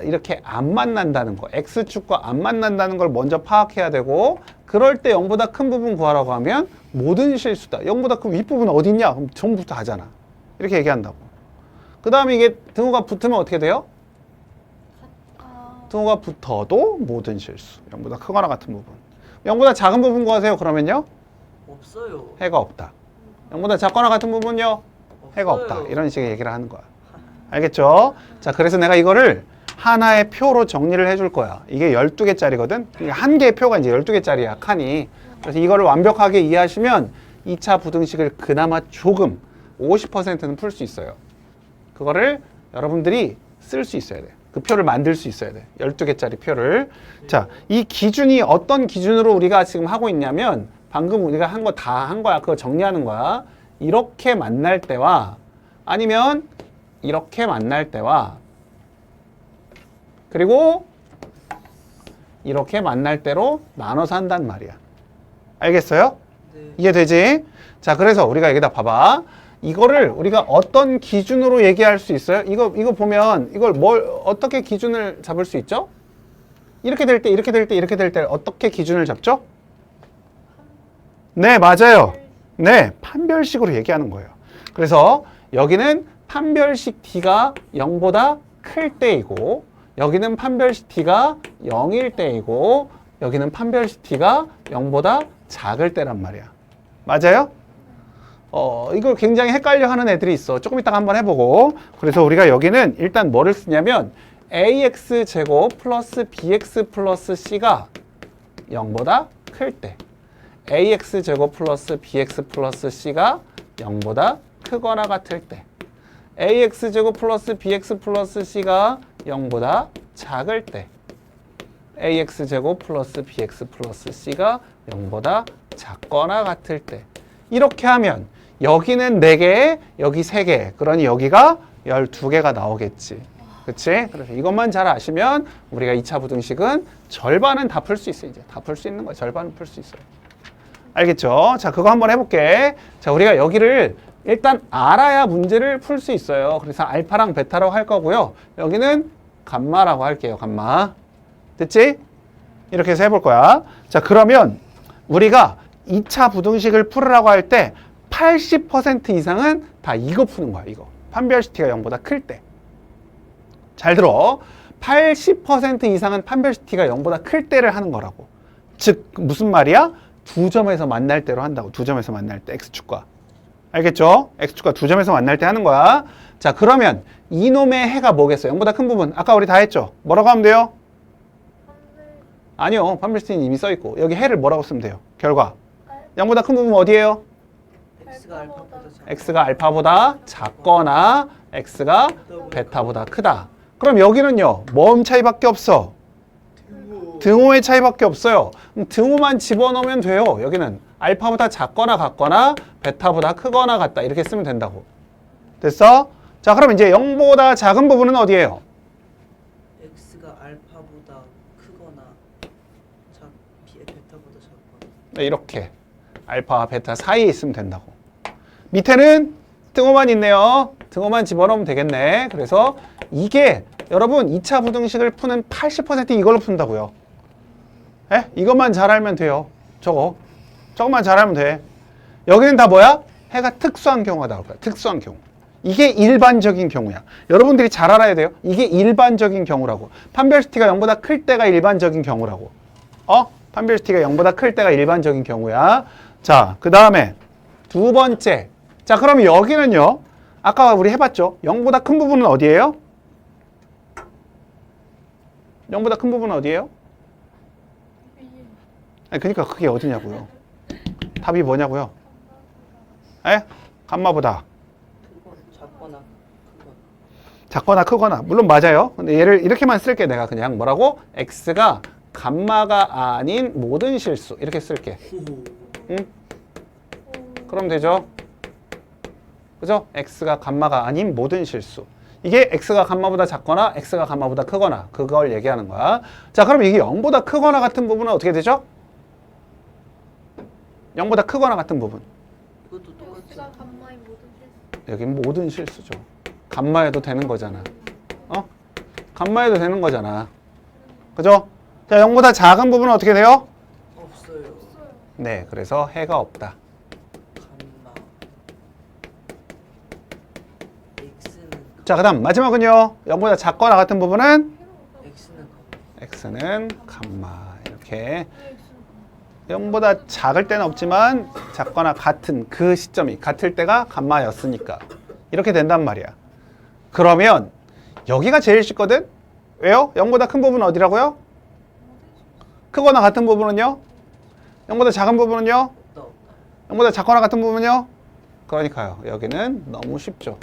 이렇게 안 만난다는 거, x축과 안 만난다는 걸 먼저 파악해야 되고, 그럴 때 0보다 큰 부분 구하라고 하면 모든 실수다. 0보다 큰 윗부분 어디 있냐? 그럼 전부 다 하잖아. 이렇게 얘기한다고. 그 다음에 이게 등호가 붙으면 어떻게 돼요? 아 등호가 붙어도 모든 실수. 0보다 크거나 같은 부분. 0보다 작은 부분 구하세요. 그러면요? 없어요. 해가 없다. 0보다 작거나 같은 부분요? 해가 없어요. 없다. 이런 식의 얘기를 하는 거야. 알겠죠? 자, 그래서 내가 이거를 하나의 표로 정리를 해줄 거야. 이게 12개짜리거든? 한 개의 표가 이제 12개짜리야, 칸이. 그래서 이거를 완벽하게 이해하시면 2차 부등식을 그나마 조금 50%는 풀 수 있어요. 그거를 여러분들이 쓸 수 있어야 돼요. 그 표를 만들 수 있어야 돼. 12개짜리 표를. 자, 이 기준이 어떤 기준으로 우리가 지금 하고 있냐면 방금 우리가 한 거 다 한 거야. 그거 정리하는 거야. 이렇게 만날 때와 아니면 이렇게 만날 때와 그리고 이렇게 만날 때로 나눠서 한단 말이야. 알겠어요? 네. 이해되지? 자, 그래서 우리가 여기다 봐봐. 이거를 우리가 어떤 기준으로 얘기할 수 있어요? 이거 보면 이걸 어떻게 기준을 잡을 수 있죠? 이렇게 될 때, 이렇게 될 때, 이렇게 될 때 어떻게 기준을 잡죠? 네, 맞아요. 네, 판별식으로 얘기하는 거예요. 그래서 여기는 판별식 t가 0보다 클 때이고 여기는 판별식 t가 0일 때이고 여기는 판별식 t가 0보다 작을 때란 말이야. 맞아요? 이걸 굉장히 헷갈려 하는 애들이 있어. 조금 이따가 한번 해보고. 그래서 우리가 여기는 일단 뭐를 쓰냐면 ax제곱 플러스 bx 플러스 c가 0보다 클 때 ax제곱 플러스 bx 플러스 c가 0보다 크거나 같을 때 ax제곱 플러스 bx 플러스 c가 0보다 작을 때 ax제곱 플러스 bx 플러스 c가 0보다 작거나 같을 때 이렇게 하면 여기는 4개, 여기 3개. 그러니 여기가 12개가 나오겠지. 그치? 그래서 이것만 잘 아시면 우리가 2차 부등식은 절반은 다 풀 수 있어. 이제 다 풀 수 있는 거야. 절반은 풀 수 있어요. 알겠죠? 자, 그거 한번 해볼게. 자, 우리가 여기를 일단 알아야 문제를 풀 수 있어요. 그래서 알파랑 베타라고 할 거고요. 여기는 감마라고 할게요. 감마. 됐지? 이렇게 해서 해볼 거야. 자, 그러면 우리가 2차 부등식을 풀으라고 할 때 80% 이상은 다 이거 푸는 거야. 이거. 판별식 t가 0보다 클 때. 잘 들어. 80% 이상은 판별식 t가 0보다 클 때를 하는 거라고. 즉 무슨 말이야? 두 점에서 만날 때로 한다고. 두 점에서 만날 때 x축과. 알겠죠? x축과 두 점에서 만날 때 하는 거야. 자, 그러면 이놈의 해가 뭐겠어요? 0보다 큰 부분. 아까 우리 다 했죠? 뭐라고 하면 돼요? 아니요. 판별식 t는 이미 써있고. 여기 해를 뭐라고 쓰면 돼요? 결과. 0보다 큰 부분 어디예요? x가 알파보다 작아. x가 알파보다 작거나 x가 베타보다 크다. 그럼 여기는요. 뭔 차이밖에 없어? 등호의 차이밖에 없어요. 그럼 등호만 집어넣으면 돼요. 여기는 알파보다 작거나 같거나 베타보다 크거나 같다. 이렇게 쓰면 된다고. 됐어? 자, 그럼 이제 0보다 작은 부분은 어디예요? x가 알파보다 크거나 베타보다 작거나. 네, 이렇게 알파와 베타 사이에 있으면 된다고. 밑에는 등호만 있네요. 등호만 집어넣으면 되겠네. 그래서 이게 여러분 2차 부등식을 푸는 80% 이걸로 푼다고요. 에? 이것만 잘 알면 돼요. 저거만 잘 알면 돼. 여기는 다 뭐야? 해가 특수한 경우가 나올 거야. 특수한 경우. 이게 일반적인 경우야. 여러분들이 잘 알아야 돼요. 이게 일반적인 경우라고. 판별식 t가 0보다 클 때가 일반적인 경우라고. 판별식 t가 0보다 클 때가 일반적인 경우야. 자, 그 다음에 두 번째. 자, 그럼 여기는요. 아까 우리 해봤죠? 0보다 큰 부분은 어디예요? 0보다 큰 부분은 어디예요? 아니, 그러니까 그게 어디냐고요. 답이 뭐냐고요. 에? 감마보다 작거나 크거나. 작거나 크거나. 물론 맞아요. 근데 얘를 이렇게만 쓸게. 내가 그냥 뭐라고? x가 감마가 아닌 모든 실수. 이렇게 쓸게. 응? 그럼 되죠? 그죠? x가 감마가 아닌 모든 실수. 이게 x가 감마보다 작거나 x가 감마보다 크거나 그걸 얘기하는 거야. 자, 그럼 이게 0보다 크거나 같은 부분은 어떻게 되죠? 0보다 크거나 같은 부분. 이것도 똑같이. x가 감마인 모든 실수. 여긴 모든 실수죠. 감마해도 되는 거잖아. 감마해도 되는 거잖아. 그죠? 자, 0보다 작은 부분은 어떻게 돼요? 없어요. 네, 그래서 해가 없다. 감마. x는 자, 그 다음 마지막은요. 0보다 작거나 같은 부분은 x는 x는 감마. 이렇게 0보다 작을 때는 없지만 작거나 같은 그 시점이 같을 때가 감마였으니까 이렇게 된단 말이야. 그러면 여기가 제일 쉽거든? 왜요? 0보다 큰 부분은 어디라고요? 크거나 같은 부분은요? 0보다 작은 부분은요? 없다. 0보다 작거나 같은 부분은요? 그러니까요. 여기는 너무 쉽죠.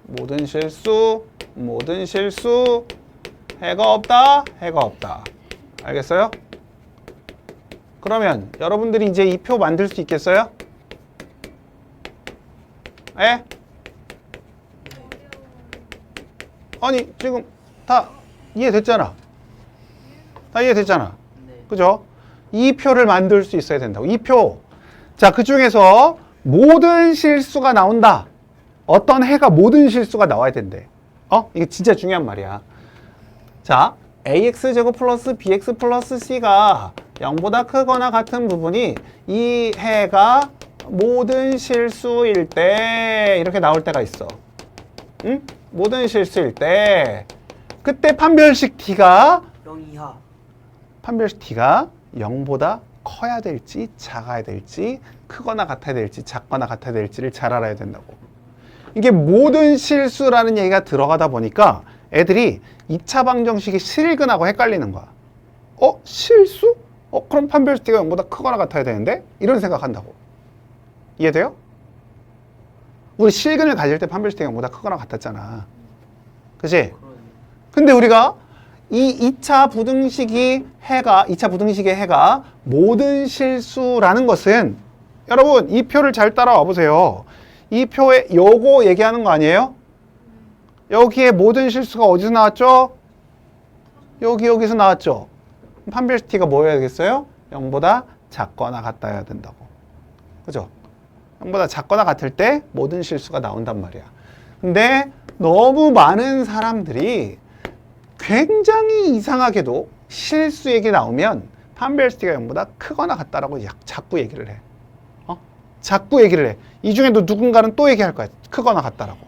모든 실수 모든 실수 해가 없다. 해가 없다. 알겠어요? 그러면 여러분들이 이제 이 표 만들 수 있겠어요? 예? 아니 지금 다 이해됐잖아. 다 이해됐잖아. 네. 그죠? 이 표를 만들 수 있어야 된다고. 이 표. 자, 그 중에서 모든 실수가 나온다. 어떤 해가 모든 실수가 나와야 된대. 이게 진짜 중요한 말이야. 자, ax제곱 플러스 bx 플러스 c가 0보다 크거나 같은 부분이 이 해가 모든 실수일 때 이렇게 나올 때가 있어. 응? 모든 실수일 때 그때 판별식 t가 0 이하. 판별식 t가 0보다 커야 될지 작아야 될지 크거나 같아야 될지 작거나 같아야 될지를 잘 알아야 된다고. 이게 모든 실수라는 얘기가 들어가다 보니까 애들이 2차 방정식이 실근하고 헷갈리는 거야. 실수? 그럼 판별식 t가 0보다 크거나 같아야 되는데? 이런 생각한다고. 이해돼요? 우리 실근을 가질 때 판별식 t가 0보다 크거나 같았잖아. 그치? 근데 우리가 이 2차 부등식의 해가 모든 실수라는 것은 여러분 이 표를 잘 따라와 보세요. 이 표에 요거 얘기하는 거 아니에요? 여기에 모든 실수가 어디서 나왔죠? 여기서 나왔죠. 판별식 t가 뭐여야 되겠어요? 0보다 작거나 같아야 된다고. 그죠? 0보다 작거나 같을 때 모든 실수가 나온단 말이야. 근데 너무 많은 사람들이 굉장히 이상하게도 실수 얘기 나오면 판별식 t가 0보다 크거나 같다라고 자꾸 얘기를 해. 자꾸 얘기를 해. 이 중에도 누군가는 또 얘기할 거야. 크거나 같다라고.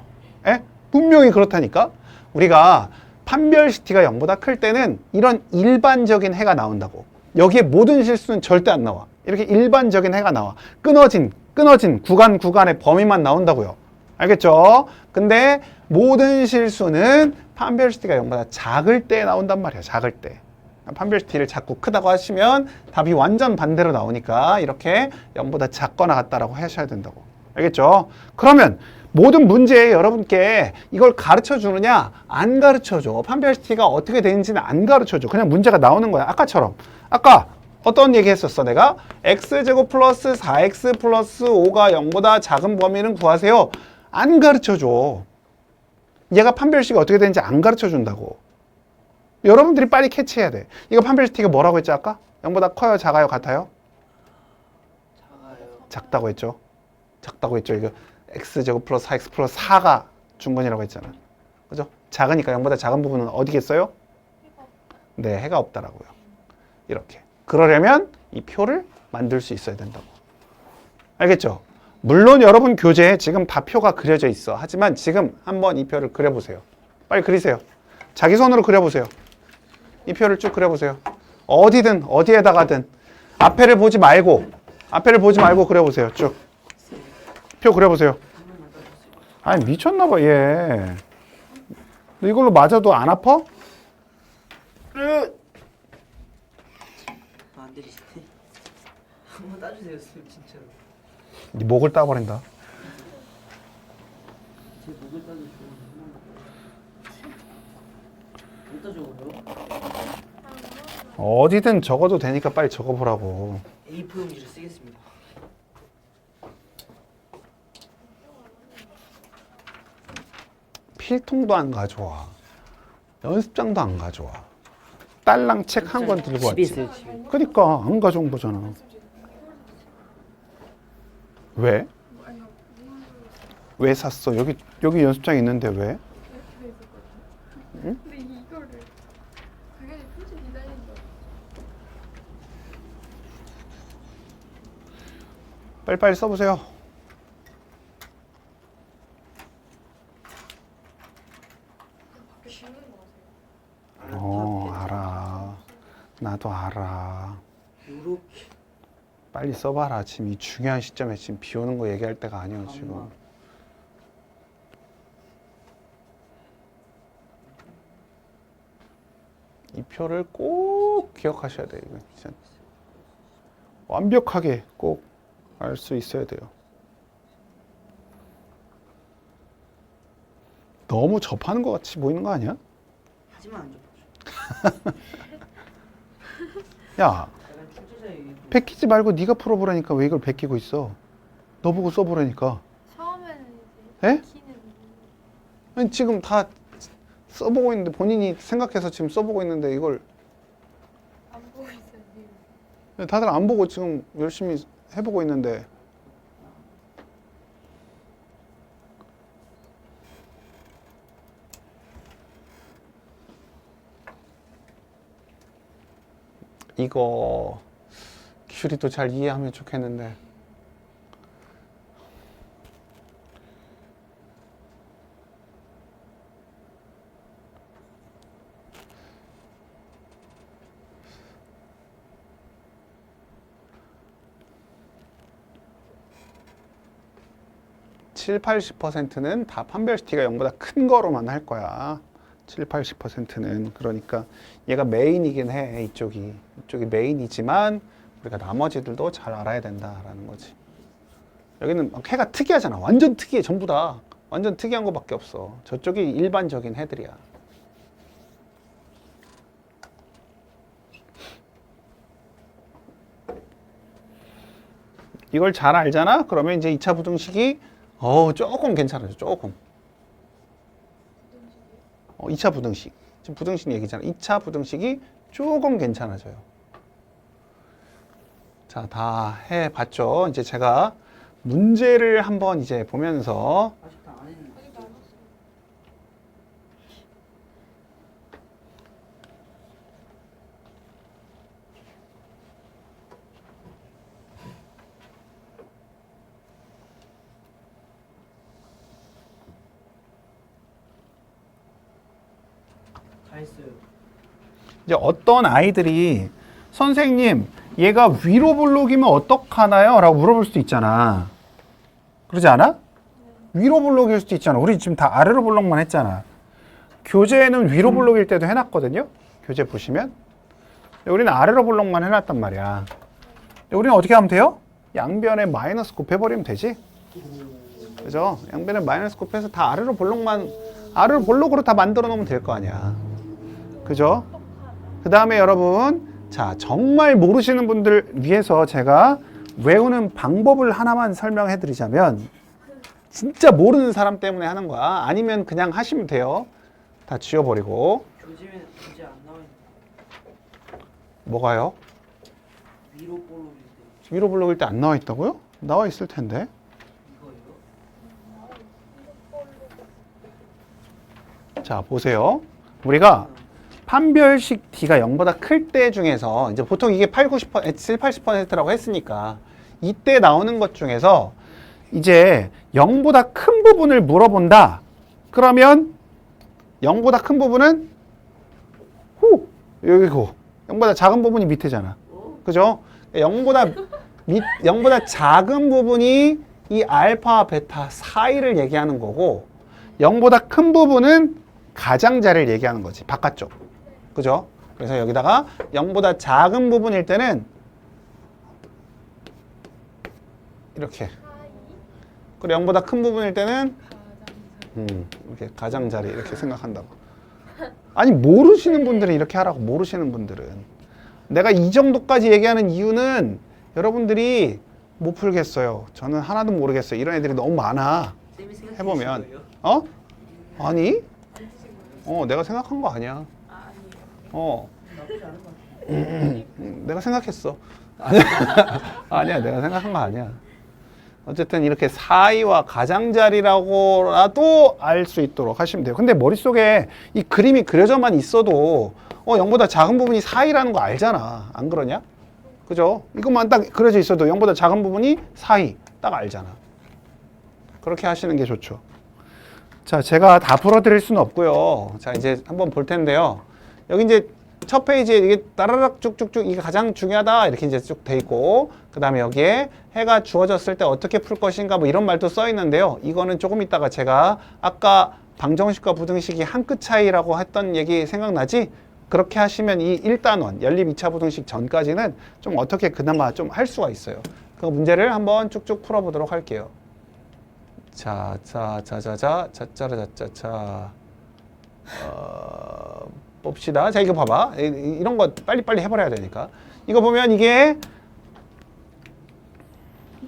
에? 분명히 그렇다니까. 우리가 판별식 t가 0보다 클 때는 이런 일반적인 해가 나온다고. 여기에 모든 실수는 절대 안 나와. 이렇게 일반적인 해가 나와. 끊어진 구간의 범위만 나온다고요. 알겠죠? 근데 모든 실수는 판별식 t가 0보다 작을 때 나온단 말이야. 작을 때. 판별식 t를 자꾸 크다고 하시면 답이 완전 반대로 나오니까 이렇게 0보다 작거나 같다라고 하셔야 된다고. 알겠죠? 그러면 모든 문제에 여러분께 이걸 가르쳐 주느냐? 안 가르쳐 줘. 판별식 t가 어떻게 되는지는 안 가르쳐 줘. 그냥 문제가 나오는 거야. 아까처럼. 아까 어떤 얘기 했었어 내가? x제곱 플러스 4x 플러스 5가 0보다 작은 범위는 구하세요. 안 가르쳐 줘. 얘가 판별식이 어떻게 되는지 안 가르쳐 준다고. 여러분들이 빨리 캐치해야 돼. 이거 판별식 t가 뭐라고 했죠 아까? 0보다 커요, 작아요, 같아요? 작아요. 작다고 했죠. 작다고 했죠. 이거 x제곱 플러스 4x 플러스 4가 중근이라고 했잖아. 그죠? 작으니까 0보다 작은 부분은 어디겠어요? 네, 해가 없다라고요. 이렇게. 그러려면 이 표를 만들 수 있어야 된다고. 알겠죠? 물론 여러분 교재에 지금 다 표가 그려져 있어. 하지만 지금 한번 이 표를 그려보세요. 빨리 그리세요. 자기 손으로 그려보세요. 이 표를 쭉 그려보세요. 어디든 어디에다가든 앞에를 보지 말고 그려보세요. 쭉. 표 그려보세요. 아니 미쳤나봐 얘. 이걸로 맞아도 안 아파? 안 들리시네. 한번 따주세요, 쌤 진짜로. 네 목을 따버린다. 제 목을 따주세요. 못 따줘요? 어디든 적어도 되니까 빨리 적어보라고. A4 용지를 쓰겠습니다. 필통도 안 가져와. 연습장도 안 가져와. 딸랑 책 한 권 들고 집에 왔지. 있어요, 집에. 그러니까 안 가져온 거잖아. 왜? 왜 샀어? 여기 연습장 있는데 왜? 응? 근데 이거를 당연히 표지 디자인인 줄 알았어. 빨리빨리 써보세요. 밖에 비우는 거 아세요? 알아. 나도 알아. 요렇게. 빨리 써봐라. 지금 이 중요한 시점에 지금 비 오는 거 얘기할 때가 아니야 지금. 이 표를 꼭 기억하셔야 돼요. 이거 진짜 완벽하게 꼭 알 수 있어야 돼요. 너무 접하는 것 같이 보이는 거 아니야? 하지만 안 접하죠. 야, 약간 출제자의 베끼지 말고 네가 풀어보라니까 왜 이걸 베끼고 있어? 너 보고 써보라니까. 처음에는 에? 이제 키는 아니, 지금 다 써보고 있는데 본인이 생각해서 지금 써보고 있는데 이걸 안 보고 있어요. 지금. 다들 안 보고 지금 열심히 해보고 있는데 이거 큐리도 잘 이해하면 좋겠는데 (7, 80%는 다 판별시티가 0보다 큰 거로만 할 거야. 7, 80%는. 그러니까 얘가 메인이긴 해. 이쪽이 메인이지만 우리가 나머지들도 잘 알아야 된다라는 거지. 여기는 막 해가 특이하잖아. 완전 특이해. 전부 다 완전 특이한 거밖에 없어. 저쪽이 일반적인 해들이야. 이걸 잘 알잖아? 그러면 이제 2차 부등식이 조금 괜찮아져. 조금. 2차 부등식. 지금 부등식 얘기잖아. 2차 부등식이 조금 괜찮아져요. 자, 다 해봤죠? 이제 제가 문제를 한번 이제 보면서 아직 다 안 했는데. 아직도 안 왔어요. 다 했어요. 이제 어떤 아이들이 선생님 얘가 위로 블록이면 어떡하나요? 라고 물어볼 수도 있잖아. 그러지 않아? 위로 블록일 수도 있잖아. 우리 지금 다 아래로 블록만 했잖아. 교재에는 위로 블록일 때도 해놨거든요. 교재 보시면 우리는 아래로 블록만 해놨단 말이야. 우리는 어떻게 하면 돼요? 양변에 마이너스 곱해버리면 되지. 그죠? 양변에 마이너스 곱해서 다 아래로 블록으로 다 만들어 놓으면 될 거 아니야. 그죠? 그 다음에 여러분, 자, 정말 모르시는 분들 위해서 제가 외우는 방법을 하나만 설명해 드리자면, 진짜 모르는 사람 때문에 하는 거야. 아니면 그냥 하시면 돼요. 다 지워버리고. 교재면 교재 안 나와 있는. 뭐가요? 위로 볼록일 때 위로 블록일 때 안 나와 있다고요? 나와 있을 텐데. 이거예요? 자, 보세요. 우리가 판별식 D가 0보다 클 때 중에서 이제 보통 이게 8, 90%, 7, 80%라고 했으니까 이때 나오는 것 중에서 이제 0보다 큰 부분을 물어본다. 그러면 0보다 큰 부분은 여기고 0보다 작은 부분이 밑에잖아. 그죠? 0보다 작은 부분이 이 알파, 베타 사이를 얘기하는 거고 0보다 큰 부분은 가장자리를 얘기하는 거지. 바깥쪽. 그죠? 그래서 여기다가 0보다 작은 부분일 때는 이렇게. 그리고 0보다 큰 부분일 때는 이렇게 가장자리 이렇게 생각한다고. 아니 모르시는 분들은 이렇게 하라고. 모르시는 분들은. 내가 이 정도까지 얘기하는 이유는 여러분들이 못 풀겠어요. 저는 하나도 모르겠어요. 이런 애들이 너무 많아. 쌤이 생각해 해보면. 주신 거예요? 어? 아니? 안 드신 거예요? 내가 생각한 거 아니야. 아, 아니에요. 나쁘지 않은 것 같아요. 내가 생각했어. 아니야. 아니야, 내가 생각한 거 아니야. 어쨌든 이렇게 사이와 가장자리라고라도 알 수 있도록 하시면 돼요. 근데 머릿속에 이 그림이 그려져만 있어도 0보다 작은 부분이 사이라는 거 알잖아. 안 그러냐? 그죠? 이것만 딱 그려져 있어도 0보다 작은 부분이 사이 딱 알잖아. 그렇게 하시는 게 좋죠. 자, 제가 다 풀어드릴 수는 없고요. 자, 이제 한번 볼 텐데요. 여기 이제 첫 페이지에 이게 따라락 쭉쭉쭉 이게 가장 중요하다 이렇게 이제 쭉 돼 있고, 그 다음에 여기에 해가 주어졌을 때 어떻게 풀 것인가 뭐 이런 말도 써 있는데요. 이거는 조금 있다가 제가 아까 방정식과 부등식이 한 끗 차이라고 했던 얘기 생각나지? 그렇게 하시면 이 1단원 연립 2차 부등식 전까지는 좀 어떻게 그나마 좀 할 수가 있어요. 그 문제를 한번 쭉쭉 풀어보도록 할게요. 자짜라자짜자 봅시다. 자, 이거 봐봐. 이런 거 빨리빨리 해버려야 되니까. 이거 보면 이게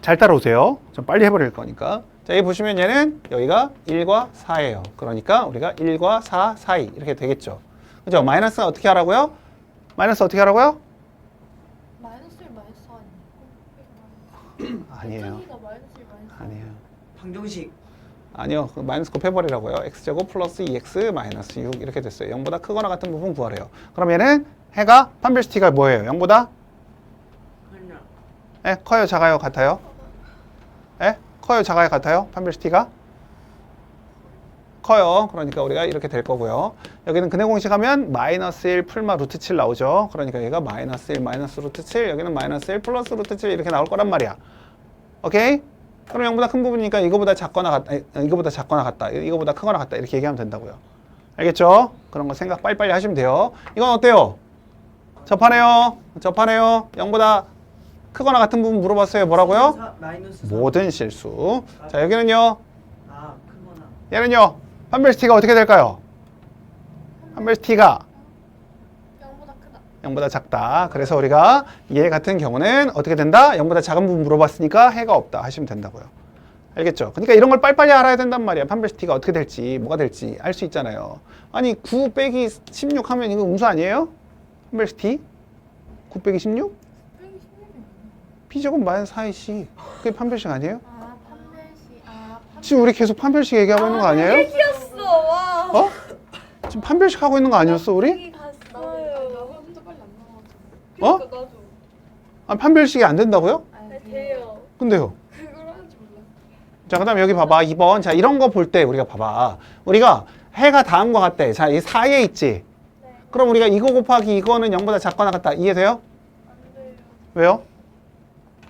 잘 따라오세요. 좀 빨리 해버릴 거니까. 자, 여기 보시면 얘는 여기가 1과 4예요. 그러니까 우리가 1과 4 사이 이렇게 되겠죠. 그죠? 마이너스는 어떻게 하라고요? 마이너스 어떻게 하라고요? 마이너스 1 마이너스 4 아니에요? 아니에요. 가 마이너스 1 마이너스 4. 아니에요. 방정식. 아니요. 그 마이너스 곱해버리라고요. x제곱 플러스 2x 마이너스 6 이렇게 됐어요. 0보다 크거나 같은 부분 구하래요. 그럼 얘는 해가 판별시티가 뭐예요? 0보다? 그냥 예? 커요? 작아요? 같아요? 예? 커요? 작아요? 같아요? 판별시티가? 커요. 그러니까 우리가 이렇게 될 거고요. 여기는 근해 공식 하면 마이너스 1 풀마 루트 7 나오죠. 그러니까 얘가 마이너스 1 마이너스 루트 7 여기는 마이너스 1 플러스 루트 7 이렇게 나올 거란 말이야. 오케이? 그럼 0보다 큰 부분이니까 이거보다 작거나 같다, 이거보다 작거나 같다, 이거보다 크거나 같다 이렇게 얘기하면 된다고요. 알겠죠? 그런 거 생각 빨리빨리 하시면 돼요. 이건 어때요? 접하네요. 0보다 크거나 같은 부분 물어봤어요. 뭐라고요? 마이너스 4. 모든 실수. 자, 여기는요. 아, 크거나. 얘는요. 판별시티가 어떻게 될까요? 판별시티가 0보다 크다. 0보다 작다. 그래서 우리가 얘 같은 경우는 어떻게 된다? 0보다 작은 부분 물어봤으니까 해가 없다 하시면 된다고요. 알겠죠? 그러니까 이런 걸 빨리빨리 알아야 된단 말이야. 판별시티가 어떻게 될지, 뭐가 될지 알 수 있잖아요. 아니 9 빼기 16 하면 이거 음수 아니에요? 판별시티? 9 빼기 16? B제곱 마이너스 4이씨. 그게 판별식 아니에요? 아 판별식. 지금 우리 계속 판별식 얘기하고 있는 거 아니에요? 얘기였어. 와. 어? 지금 판별식 하고 있는 거 아니었어 우리? 여기 갔어요. 나 혼자 빨리 안 나와가지고. 어? 그러니까 나도. 아, 판별식이 안 된다고요? 아, 돼요. 근데요. 그걸 하는지 몰라. 자, 그 다음에 여기 봐봐. 2번. 자, 이런 거 볼 때 우리가 봐봐. 우리가 해가 다음과 같대. 자, 이 사이에 있지? 네. 그럼 우리가 이거 곱하기 이거는 0보다 작거나 같다. 이해돼요? 안 돼요. 왜요?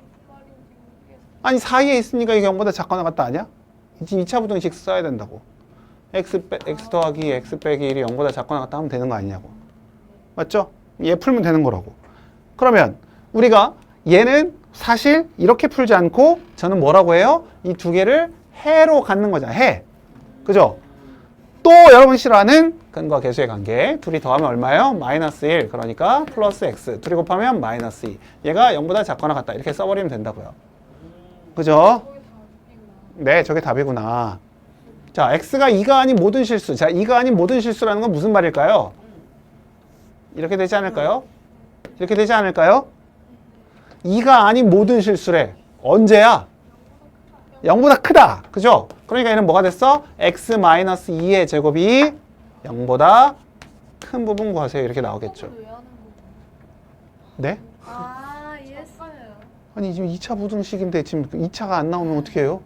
무슨 말인지 모르겠어. 아니, 사이에 있으니까 이게 0보다 작거나 같다 아니야? 지금 2차 부등식 써야 된다고. x 더하기 x 빼기 1이 0보다 작거나 같다 하면 되는 거 아니냐고. 맞죠? 얘 풀면 되는 거라고. 그러면 우리가 얘는 사실 이렇게 풀지 않고 저는 뭐라고 해요? 이 두 개를 해로 갖는 거잖아. 해. 그죠? 또 여러분 싫어하는 근과 계수의 관계. 둘이 더하면 얼마예요? 마이너스 1. 그러니까 플러스 x. 둘이 곱하면 마이너스 2. 얘가 0보다 작거나 같다. 이렇게 써버리면 된다고요. 그죠? 거기 답이구나. 네, 저게 답이구나. 자, x가 2가 아닌 모든 실수. 자, 2가 아닌 모든 실수라는 건 무슨 말일까요? 이렇게 되지 않을까요? 이렇게 되지 않을까요? 2가 아닌 모든 실수래. 언제야? 0보다 크다. 그죠? 그러니까 얘는 뭐가 됐어? x-2의 제곱이 0보다 큰 부분 구하세요. 이렇게 나오겠죠. 왜 하는 거죠? 네? 아 이해했어요. 아니, 지금 2차 부등식인데 지금 2차가 안 나오면 어떻게 해요?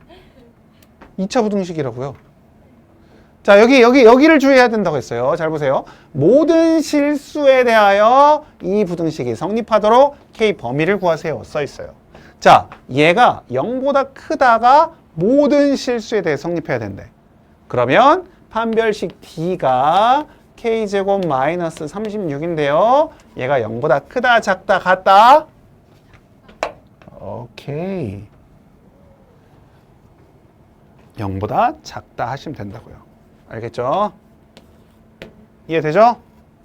2차 부등식이라고요. 자, 여기를 주의해야 된다고 했어요. 잘 보세요. 모든 실수에 대하여 이 부등식이 성립하도록 K 범위를 구하세요. 써 있어요. 자, 얘가 0보다 크다가 모든 실수에 대해 성립해야 된대. 그러면 판별식 D가 K제곱 마이너스 36인데요. 얘가 0보다 크다, 작다, 같다? 오케이. 0보다 작다 하시면 된다고요. 알겠죠? 이해되죠?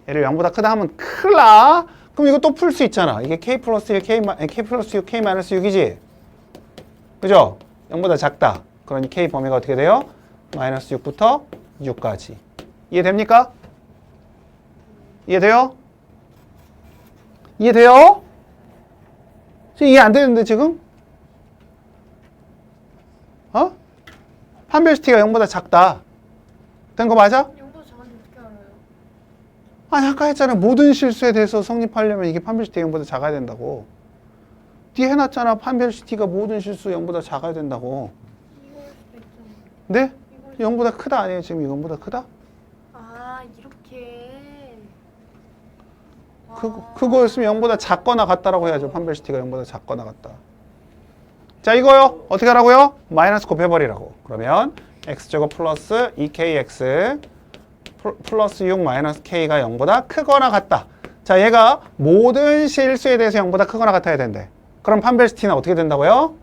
얘를 0보다 크다 하면 큰일 나. 그럼 이거 또 풀 수 있잖아. 이게 K 플러스 1, K 플러스 6, K 마이너스 6이지? 그죠? 0보다 작다. 그러니 K 범위가 어떻게 돼요? 마이너스 6부터 6까지. 이해됩니까? 이해돼요? 이해돼요? 이해 안 되는데 지금? 어? 판별시티가 0보다 작다. 된 거 맞아? 0보다 작은지 어떻게 알아요? 아니 아까 했잖아. 모든 실수에 대해서 성립하려면 이게 판별시티 0보다 작아야 된다고. 뒤에 해놨잖아. 판별시티가 모든 실수 0보다 작아야 된다고. 이거일 수도 있잖아요. 네? 0보다 크다 아니에요? 지금 0보다 크다? 아 이렇게. 그거였으면 0보다 작거나 같다라고 해야죠. 판별시티가 0보다 작거나 같다. 자, 이거요. 어떻게 하라고요? 마이너스 곱해버리라고. 그러면 x제곱 플러스 2kx 플러스 6 마이너스 k가 0보다 크거나 같다. 자, 얘가 모든 실수에 대해서 0보다 크거나 같아야 된대. 그럼 판별시티는 어떻게 된다고요?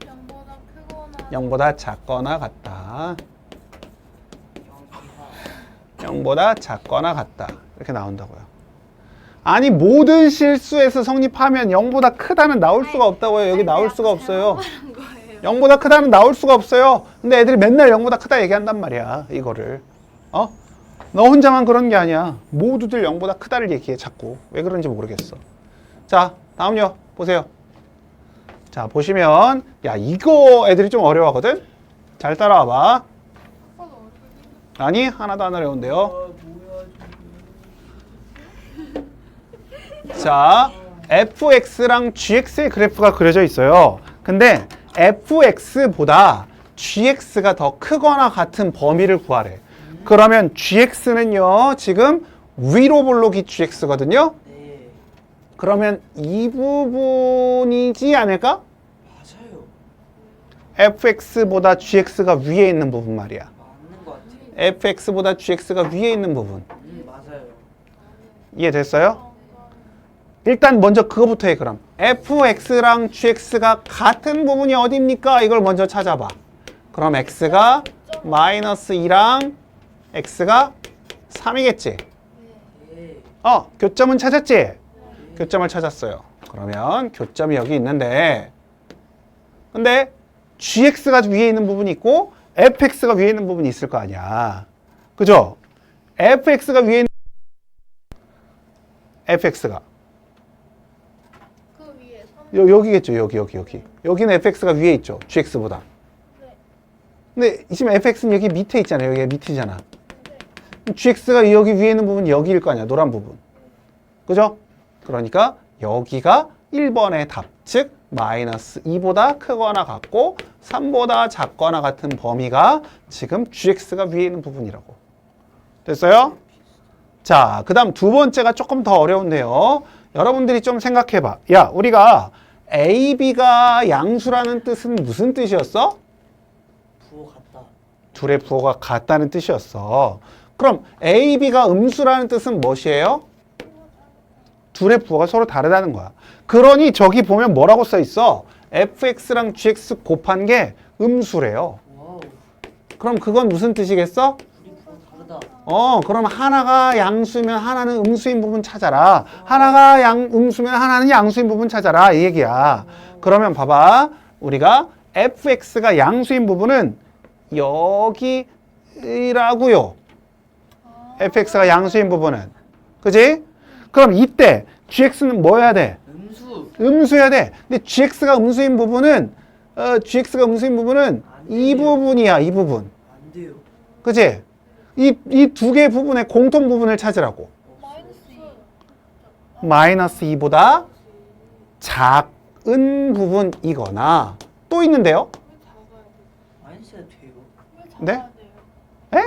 0보다 크거나 0보다 작거나 같다. 0보다 작거나 같다. 이렇게 나온다고요. 아니 모든 실수에서 성립하면 0보다 크다는 나올 수가 없다고요. 여기 나올 수가 없어요. 0보다 크다는 나올 수가 없어요. 근데 애들이 맨날 0보다 크다 얘기한단 말이야. 이거를. 어? 너 혼자만 그런 게 아니야. 모두들 0보다 크다를 얘기해 자꾸. 왜 그런지 모르겠어. 자, 다음요. 보세요. 자, 보시면 야, 이거 애들이 좀 어려워하거든? 잘 따라와봐. 아니, 하나도 안 어려운데요. 자, fx랑 gx의 그래프가 그려져 있어요. 근데 fx보다 gx가 더 크거나 같은 범위를 구하래. 그러면 gx는요, 지금 위로 볼록이 gx거든요. 네. 그러면 이 부분이지 않을까? 맞아요. fx보다 gx가 위에 있는 부분 말이야. 맞는 것 같아. fx보다 gx가 위에 있는 부분. 맞아요. 이해됐어요? 일단 먼저 그거부터 해 그럼. fx랑 gx가 같은 부분이 어디입니까? 이걸 먼저 찾아봐. 그럼 x가 마이너스 2랑 x가 3이겠지? 네. 교점은 찾았지? 교점을 찾았어요. 그러면 교점이 여기 있는데 근데 gx가 위에 있는 부분이 있고 fx가 위에 있는 부분이 있을 거 아니야. 그죠? fx가 위에 있는 fx가 그 위에 3. 여기겠죠. 여기. 여기는 fx가 위에 있죠. gx보다. 근데 지금 fx는 여기 밑에 있잖아요. 여기 밑이잖아. gx가 여기 위에 있는 부분이 여기일 거 아니야. 노란 부분. 그죠? 그러니까 여기가 1번의 답. 즉 마이너스 2보다 크거나 같고 3보다 작거나 같은 범위가 지금 gx가 위에 있는 부분이라고. 됐어요? 자, 그 다음 두 번째가 조금 더 어려운데요. 여러분들이 좀 생각해봐. 야, 우리가 A, B가 양수라는 뜻은 무슨 뜻이었어? 부호 같다. 둘의 부호가 같다는 뜻이었어. 그럼 A, B가 음수라는 뜻은 무엇이에요? 둘의 부호가 서로 다르다는 거야. 그러니 저기 보면 뭐라고 써 있어? fx랑 gx 곱한 게 음수래요. 와우. 그럼 그건 무슨 뜻이겠어? 둘이 부호 다르다. 그럼 하나가 양수면 하나는 음수인 부분 찾아라. 하나가 음수면 하나는 양수인 부분 찾아라. 이 얘기야. 그러면 봐봐. 우리가 fx가 양수인 부분은 여기라고요. fx가 양수인 부분은. 그지? 그럼 이때 gx는 뭐 해야 돼? 음수. 음수해야 돼. 근데 gx가 음수인 부분은 이 부분이야. 이 부분. 안 돼요. 그지? 이 두 개의 부분의 공통 부분을 찾으라고. 마이너스 2보다 작은 부분이거나 또 있는데요? 마이너스가 돼요. 네? 에?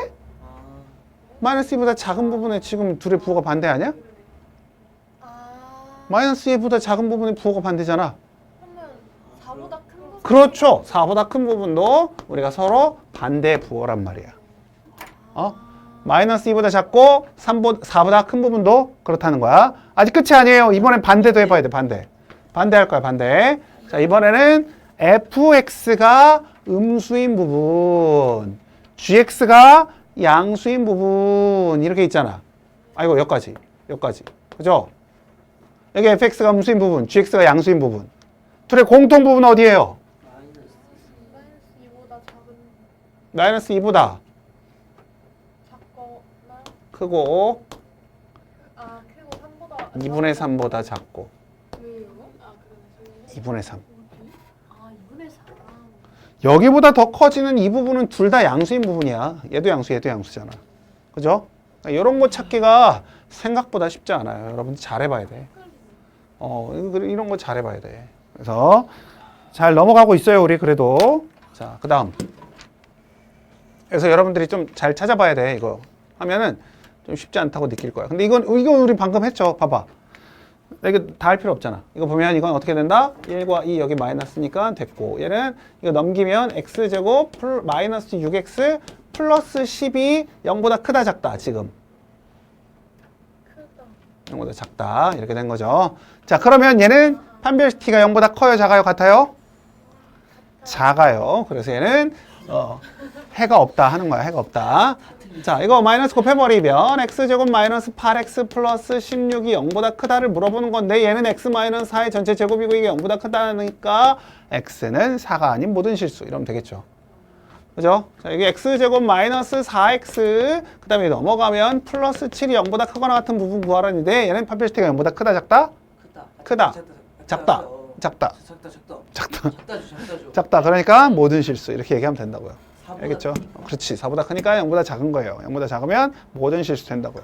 아. 마이너스 2보다 작은 부분에 지금 둘의 부호가 반대하냐? 아. 마이너스 2보다 작은 부분의 부호가 반대잖아. 그러면 4보다 큰 거. 그렇죠. 4보다 큰 부분도 우리가 서로 반대 부호란 말이야. 마이너스 2보다 작고 4보다 큰 부분도 그렇다는 거야. 아직 끝이 아니에요. 이번엔 반대도 해봐야 돼. 반대할 거야. 반대. 자, 이번에는 fx가 음수인 부분, gx가 양수인 부분 이렇게 있잖아. 아이고 여기까지. 그죠? 여기 fx가 음수인 부분, gx가 양수인 부분. 둘의 공통 부분 어디예요? 마이너스. 마이너스 2보다 작은 마이너스 2보다 작거나 크고 크고 3보다 2분의 3보다 작고 왜요? 아, 그러네. 2분의 3. 2분의 4. 여기보다 더 커지는 이 부분은 둘 다 양수인 부분이야. 얘도 양수잖아. 그죠? 이런 거 찾기가 생각보다 쉽지 않아요. 여러분들 잘해봐야 돼. 이런 거 잘해봐야 돼. 그래서 잘 넘어가고 있어요, 우리 그래도. 자, 그 다음. 그래서 여러분들이 좀 잘 찾아봐야 돼. 이거 하면은 좀 쉽지 않다고 느낄 거야. 근데 이건 우리 방금 했죠. 봐봐. 이거 다 할 필요 없잖아. 이거 보면 이건 어떻게 된다? 1과 2 여기 마이너스니까 됐고, 얘는 이거 넘기면 x제곱 마이너스 6x 플러스 10이 0보다 크다 작다 지금. 크다. 0보다 작다 이렇게 된 거죠. 자, 그러면 얘는 판별식 t가 0보다 커요 작아요 같아요? 작아요. 그래서 얘는 해가 없다 하는 거야. 해가 없다. 자, 이거 마이너스 곱해버리면 x제곱 마이너스 8x 플러스 16이 0보다 크다를 물어보는 건데 얘는 x 마이너스 4의 전체 제곱이고 이게 0보다 크다니까 x는 4가 아닌 모든 실수 이러면 되겠죠. 그죠? 자, 이게 x제곱 마이너스 4x 그 다음에 넘어가면 플러스 7이 0보다 크거나 같은 부분 구하라는데 얘는 파피시티가 0보다 크다 작다? 크다. 작다. 작다. 작다. 그러니까 모든 실수 이렇게 얘기하면 된다고요. 알겠죠? 그렇지. 4보다 크니까 0보다 작은 거예요. 0보다 작으면 모든 실수 된다고요.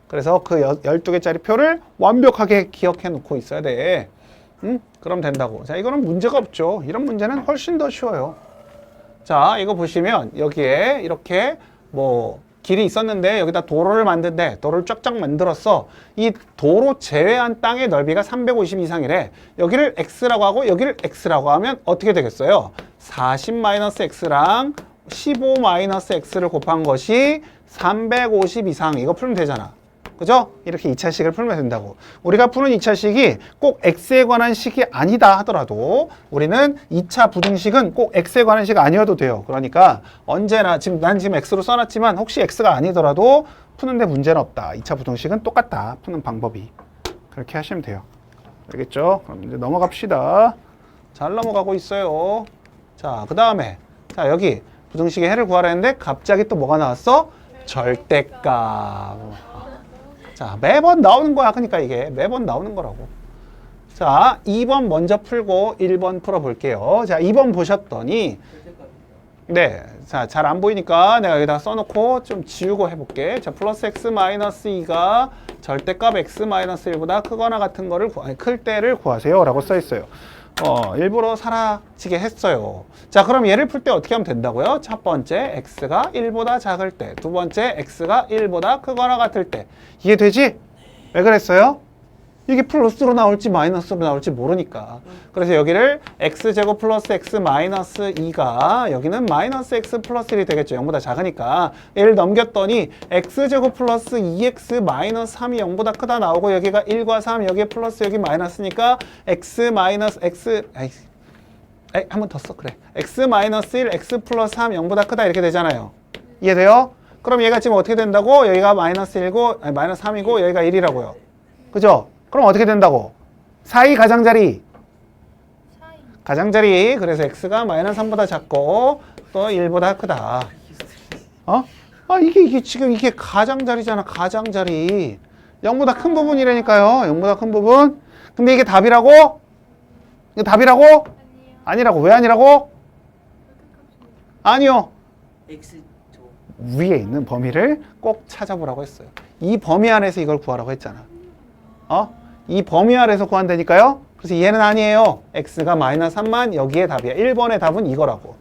그래서 그 12개짜리 표를 완벽하게 기억해 놓고 있어야 돼. 응? 그럼 된다고. 자, 이거는 문제가 없죠. 이런 문제는 훨씬 더 쉬워요. 자, 이거 보시면 여기에 이렇게 뭐 길이 있었는데 여기다 도로를 만든데 도로를 쫙쫙 만들었어. 이 도로 제외한 땅의 넓이가 350 이상이래. 여기를 x라고 하고 여기를 x라고 하면 어떻게 되겠어요? 40-x랑 15-x를 곱한 것이 350 이상. 이거 풀면 되잖아. 그죠? 이렇게 2차식을 풀면 된다고. 우리가 푸는 2차식이 꼭 x에 관한 식이 아니다 하더라도 우리는 2차 부등식은 꼭 x에 관한 식 아니어도 돼요. 그러니까 언제나 난 지금 x로 써놨지만 혹시 x가 아니더라도 푸는데 문제는 없다. 2차 부등식은 똑같다. 푸는 방법이. 그렇게 하시면 돼요. 알겠죠? 그럼 이제 넘어갑시다. 잘 넘어가고 있어요. 자, 그 다음에 자, 여기 부등식의 해를 구하라 했는데 갑자기 또 뭐가 나왔어? 절대값. 자, 매번 나오는 거야. 그러니까 이게 매번 나오는 거라고. 자, 2번 먼저 풀고 1번 풀어볼게요. 자, 2번 보셨더니 네, 자, 잘 안 보이니까 내가 여기다 써놓고 좀 지우고 해볼게. 자, 플러스 x 마이너스 2가 절대값 x 마이너스 1보다 크거나 같은 거를 클 때를 구하세요 라고 써있어요. 일부러 사라지게 했어요. 자, 그럼 얘를 풀 때 어떻게 하면 된다고요? 첫 번째, x가 1보다 작을 때. 두 번째, x가 1보다 크거나 같을 때. 이해되지? 왜 그랬어요? 이게 플러스로 나올지 마이너스로 나올지 모르니까. 그래서 여기를 x제곱 플러스 x 마이너스 2가 여기는 마이너스 x 플러스 1이 되겠죠. 0보다 작으니까. 얘를 넘겼더니 x제곱 플러스 2x 마이너스 3이 0보다 크다 나오고 여기가 1과 3 여기 플러스 여기 마이너스니까 x 마이너스 x 한 번 더 써. 그래. x 마이너스 1 x 플러스 3 0보다 크다 이렇게 되잖아요. 이해돼요? 그럼 얘가 지금 어떻게 된다고? 여기가 마이너스 1고 아니, 마이너스 3이고 여기가 1이라고요. 그죠? 그럼 어떻게 된다고? 사이 가장자리. 가장자리. 그래서 x가 마이너스 3보다 작고 또 1보다 크다. 이게 지금 이게 가장자리잖아. 가장자리. 0보다 큰 부분이라니까요. 0보다 큰 부분. 근데 이게 답이라고? 이게 답이라고? 아니라고. 왜 아니라고? 아니요. 위에 있는 범위를 꼭 찾아보라고 했어요. 이 범위 안에서 이걸 구하라고 했잖아. 이 범위 아래에서 구한다니까요. 그래서 얘는 아니에요. x가 마이너스 3만 여기에 답이야. 1번의 답은 이거라고.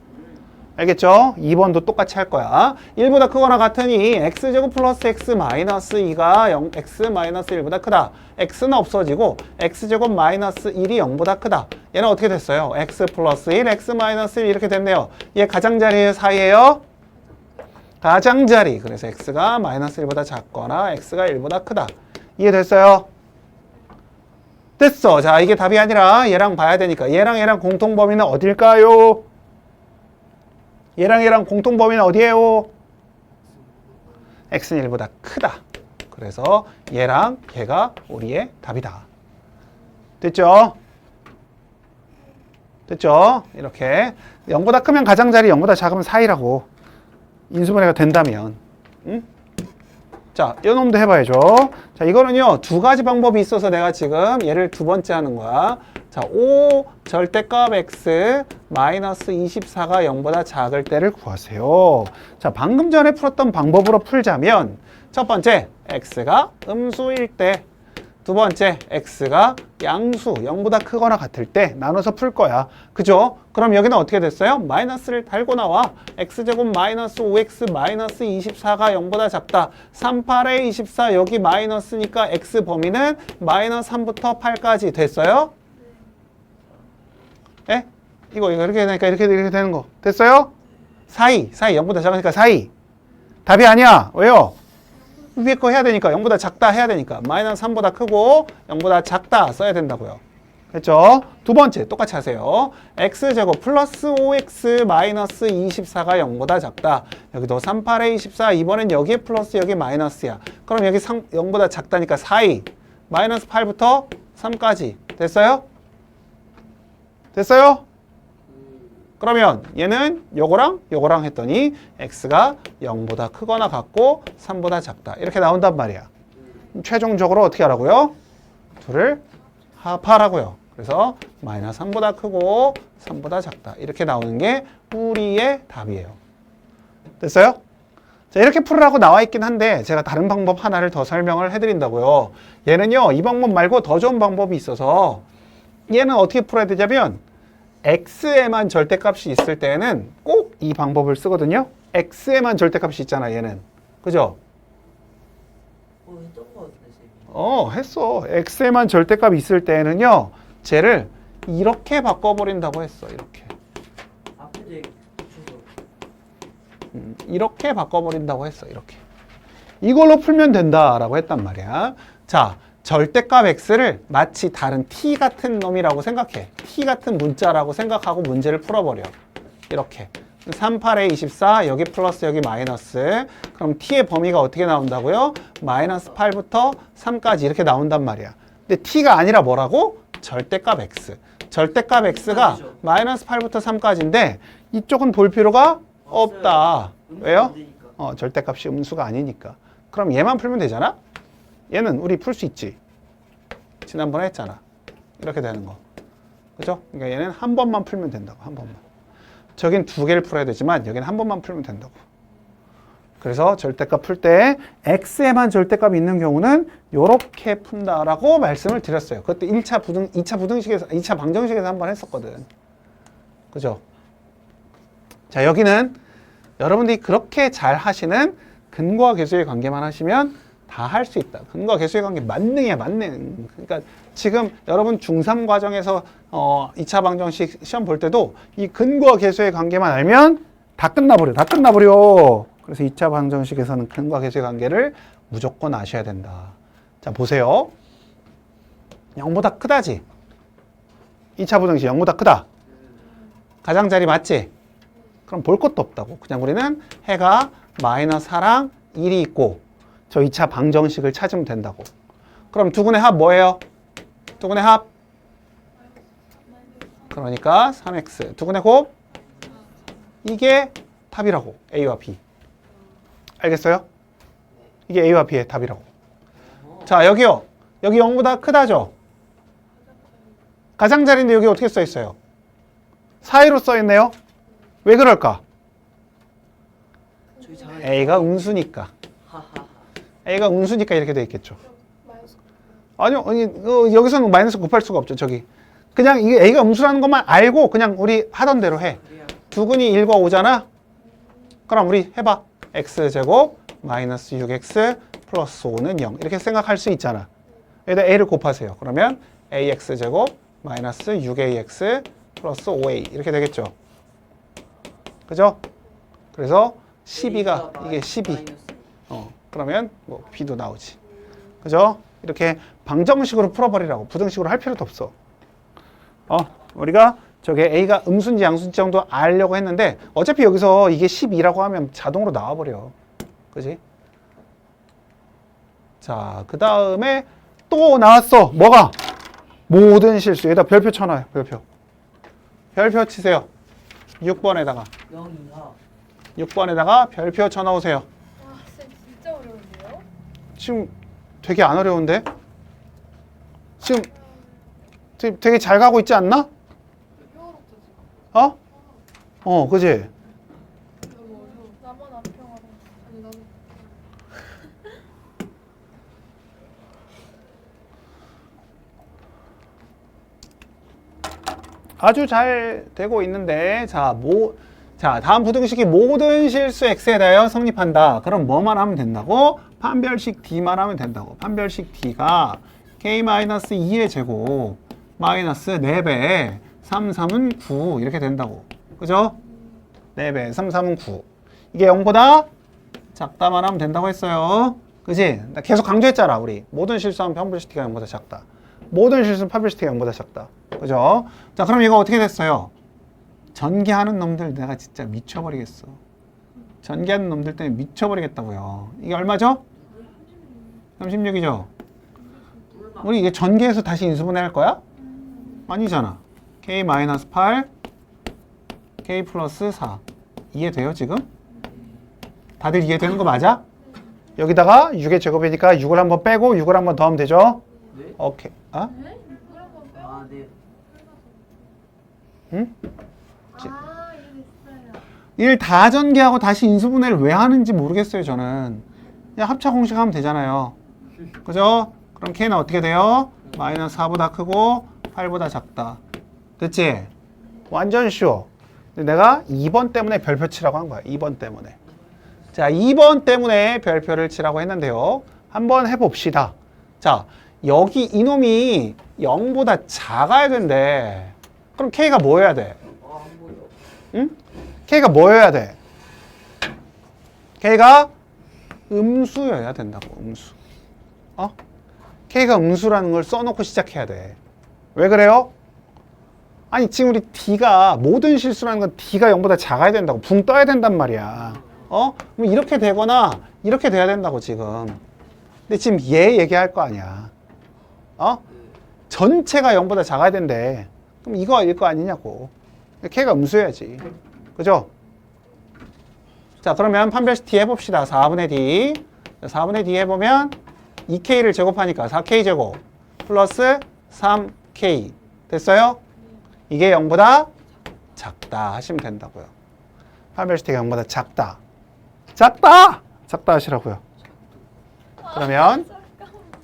알겠죠? 2번도 똑같이 할 거야. 1보다 크거나 같으니 x제곱 플러스 x 마이너스 2가 x 마이너스 1보다 크다. x는 없어지고 x제곱 마이너스 1이 0보다 크다. 얘는 어떻게 됐어요? x 플러스 1, x 마이너스 1 이렇게 됐네요. 얘 가장자리 사이에요? 가장자리. 그래서 x가 마이너스 1보다 작거나 x가 1보다 크다. 이해됐어요? 됐어. 자, 이게 답이 아니라 얘랑 봐야 되니까. 얘랑 공통범위는 어딜까요? 얘랑 공통범위는 어디예요? x는 1보다 크다. 그래서 얘랑 걔가 우리의 답이다. 됐죠? 됐죠? 이렇게 0보다 크면 가장자리, 0보다 작으면 사이라고. 인수분해가 된다면. 응? 자, 이 놈도 해봐야죠. 자, 이거는요, 두 가지 방법이 있어서 내가 지금 얘를 두 번째 하는 거야. 자, 5 절대값 x 마이너스 24가 0보다 작을 때를 구하세요. 자, 방금 전에 풀었던 방법으로 풀자면 첫 번째, x가 음수일 때. 두 번째, x가 양수, 0보다 크거나 같을 때 나눠서 풀 거야. 그죠? 그럼 여기는 어떻게 됐어요? 마이너스를 달고 나와. x제곱 마이너스 5x 마이너스 24가 0보다 작다. 38에 24 여기 마이너스니까 x 범위는 마이너스 3부터 8까지 됐어요? 예? 이거 이렇게 되니까 이렇게 되는 거. 됐어요? 사이 0보다 작으니까 사이. 답이 아니야. 왜요? 위에 거 해야 되니까 0보다 작다 해야 되니까 마이너스 3보다 크고 0보다 작다 써야 된다고요. 했죠? 두 번째 똑같이 하세요. x제곱 플러스 5x 마이너스 24가 0보다 작다. 여기도 38에 24. 이번엔 여기에 플러스 여기 마이너스야. 그럼 여기 0보다 작다니까 4이 마이너스 8부터 3까지 됐어요? 됐어요? 그러면 얘는 요거랑 요거랑 했더니 x가 0보다 크거나 같고 3보다 작다. 이렇게 나온단 말이야. 최종적으로 어떻게 하라고요? 둘을 합하라고요. 그래서 마이너스 3보다 크고 3보다 작다. 이렇게 나오는 게 우리의 답이에요. 됐어요? 자, 이렇게 풀으라고 나와 있긴 한데 제가 다른 방법 하나를 더 설명을 해드린다고요. 얘는요, 이 방법 말고 더 좋은 방법이 있어서 얘는 어떻게 풀어야 되냐면 x에만 절대값이 있을 때는 꼭 이 방법을 쓰거든요. x에만 절대값이 있잖아, 얘는. 그죠? 했던 거 같은데 쌤이. 했어. x에만 절대값이 있을 때는요, 쟤를 이렇게 바꿔버린다고 했어. 이렇게. 앞에도 붙여서. 이렇게 바꿔버린다고 했어. 이렇게. 이걸로 풀면 된다라고 했단 말이야. 자, 절대값 x를 마치 다른 t 같은 놈이라고 생각해. t 같은 문자라고 생각하고 문제를 풀어버려. 이렇게. 38에 24, 여기 플러스 여기 마이너스. 그럼 t의 범위가 어떻게 나온다고요? 마이너스 8부터 3까지 이렇게 나온단 말이야. 근데 t가 아니라 뭐라고? 절대값 x. 절대값 x가 아니죠. 마이너스 8부터 3까지인데 이쪽은 볼 필요가 없다. 왜요? 안 되니까. 절대값이 음수가 아니니까. 그럼 얘만 풀면 되잖아? 얘는 우리 풀 수 있지. 지난번에 했잖아. 이렇게 되는 거. 그죠? 그러니까 얘는 한 번만 풀면 된다고. 한 번만. 저긴 두 개를 풀어야 되지만 여기는 한 번만 풀면 된다고. 그래서 절대값 풀 때 x에만 절대값이 있는 경우는 이렇게 푼다라고 말씀을 드렸어요. 그때 2차 부등식에서 2차 방정식에서 한 번 했었거든. 그죠? 자, 여기는 여러분들이 그렇게 잘 하시는 근거와 계수의 관계만 하시면 다 할 수 있다. 근거와 계수의 관계 만능이야, 만능. 그러니까 지금 여러분 중3 과정에서 2차 방정식 시험 볼 때도 이 근거와 계수의 관계만 알면 다 끝나버려. 다 끝나버려. 그래서 2차 방정식에서는 근거와 계수의 관계를 무조건 아셔야 된다. 자, 보세요. 0보다 크다지? 2차 부등식 0보다 크다. 가장자리 맞지? 그럼 볼 것도 없다고. 그냥 우리는 해가 마이너스 4랑 1이 있고 저 2차 방정식을 찾으면 된다고. 그럼 두근의 합 뭐예요? 두근의 합? 그러니까 3x. 두근의 곱? 이게 답이라고. A와 B. 알겠어요? 이게 A와 B의 답이라고. 자, 여기요. 여기 0보다 크다죠? 가장자리인데 여기 어떻게 써 있어요? 사이로 써 있네요. 왜 그럴까? 저기 잘. A가 음수니까. 하하하. A가 음수니까 이렇게 돼 있겠죠. 마이너스. 아니요, 여기서는 마이너스 곱할 수가 없죠, 저기. 그냥 이게 A가 음수라는 것만 알고 그냥 우리 하던 대로 해. 그래야. 두근이 1과 5잖아? 그럼 우리 해봐. x제곱 마이너스 6x 플러스 5는 0. 이렇게 생각할 수 있잖아. 여기다 A를 곱하세요. 그러면 ax제곱 마이너스 6ax 플러스 5a. 이렇게 되겠죠. 그죠? 그래서 12가, 이게 12. 그러면 뭐 B도 나오지. 그죠? 이렇게 방정식으로 풀어버리라고. 부등식으로 할 필요도 없어. 우리가 저게 A가 음수인지 양수인지 정도 알려고 했는데 어차피 여기서 이게 12라고 하면 자동으로 나와버려. 그지? 자, 그 다음에 또 나왔어. 뭐가? 모든 실수. 여기다 별표 쳐놔요. 별표. 별표 치세요. 6번에다가. 0 이하. 6번에다가 별표 쳐넣으세요. 와, 쌤 진짜 어려운데요? 지금 되게 안 어려운데? 지금 되게 잘 가고 있지 않나? 뼈어렵다 지금. 그지? 너무 어려워. 나만 안 평화로. 아니 나도 아주 잘 되고 있는데, 자, 다음 부등식이 모든 실수 x에 대하여 성립한다. 그럼 뭐만 하면 된다고? 판별식 d만 하면 된다고. 판별식 d가 k-2의 제곱 마이너스 4배 3, 3은 9 이렇게 된다고. 그죠? 4배 3, 3은 9. 이게 0보다 작다만 하면 된다고 했어요. 그지? 나 계속 강조했잖아, 우리. 모든 실수하면 판별식 d가 0보다 작다. 모든 실수는 판별식 T가 0보다 작다. 그죠? 자, 그럼 이거 어떻게 됐어요? 전개하는 놈들 내가 진짜 미쳐버리겠어. 전개하는 놈들 때문에 미쳐버리겠다고요. 이게 얼마죠? 36이죠? 우리 이게 전개해서 다시 인수분해할 거야? 아니잖아. K-8, K 플러스 4. 이해돼요, 지금? 다들 이해되는 거 맞아? 여기다가 6의 제곱이니까 6을 한번 빼고 6을 한번 더하면 되죠? 네? 오케이. 어? 아, 네. 응? 아, 이해됐어요. 일 다 전개하고 다시 인수분해를 왜 하는지 모르겠어요, 저는. 그냥 합차 공식 하면 되잖아요. 그죠? 그럼 K는 어떻게 돼요? 마이너스 4보다 크고 8보다 작다. 됐지? 완전 쉬워. 근데 내가 2번 때문에 별표 치라고 한 거야. 2번 때문에. 자, 2번 때문에 별표를 치라고 했는데요. 한번 해봅시다. 자, 여기 이놈이 0보다 작아야 된대. 그럼 K가 뭐여야 돼? 안 보여. 응? K가 뭐여야 돼? K가 음수여야 된다고, 음수. 어? K가 음수라는 걸 써놓고 시작해야 돼. 왜 그래요? 아니, 지금 우리 D가, 모든 실수라는 건 D가 0보다 작아야 된다고, 붕 떠야 된단 말이야. 어? 그럼 이렇게 되거나, 이렇게 돼야 된다고, 지금. 근데 지금 얘 얘기할 거 아니야. 어? 전체가 0보다 작아야 된대. 그럼 이거일 거 아니냐고. K가 음수여야지. 그죠? 자, 그러면 판별식 D 해봅시다. 4분의 D. 4분의 D 해보면 2K를 제곱하니까 4K 제곱 플러스 3K. 됐어요? 이게 0보다 작다 하시면 된다고요. 판별식 D가 0보다 작다. 작다! 작다 하시라고요. 그러면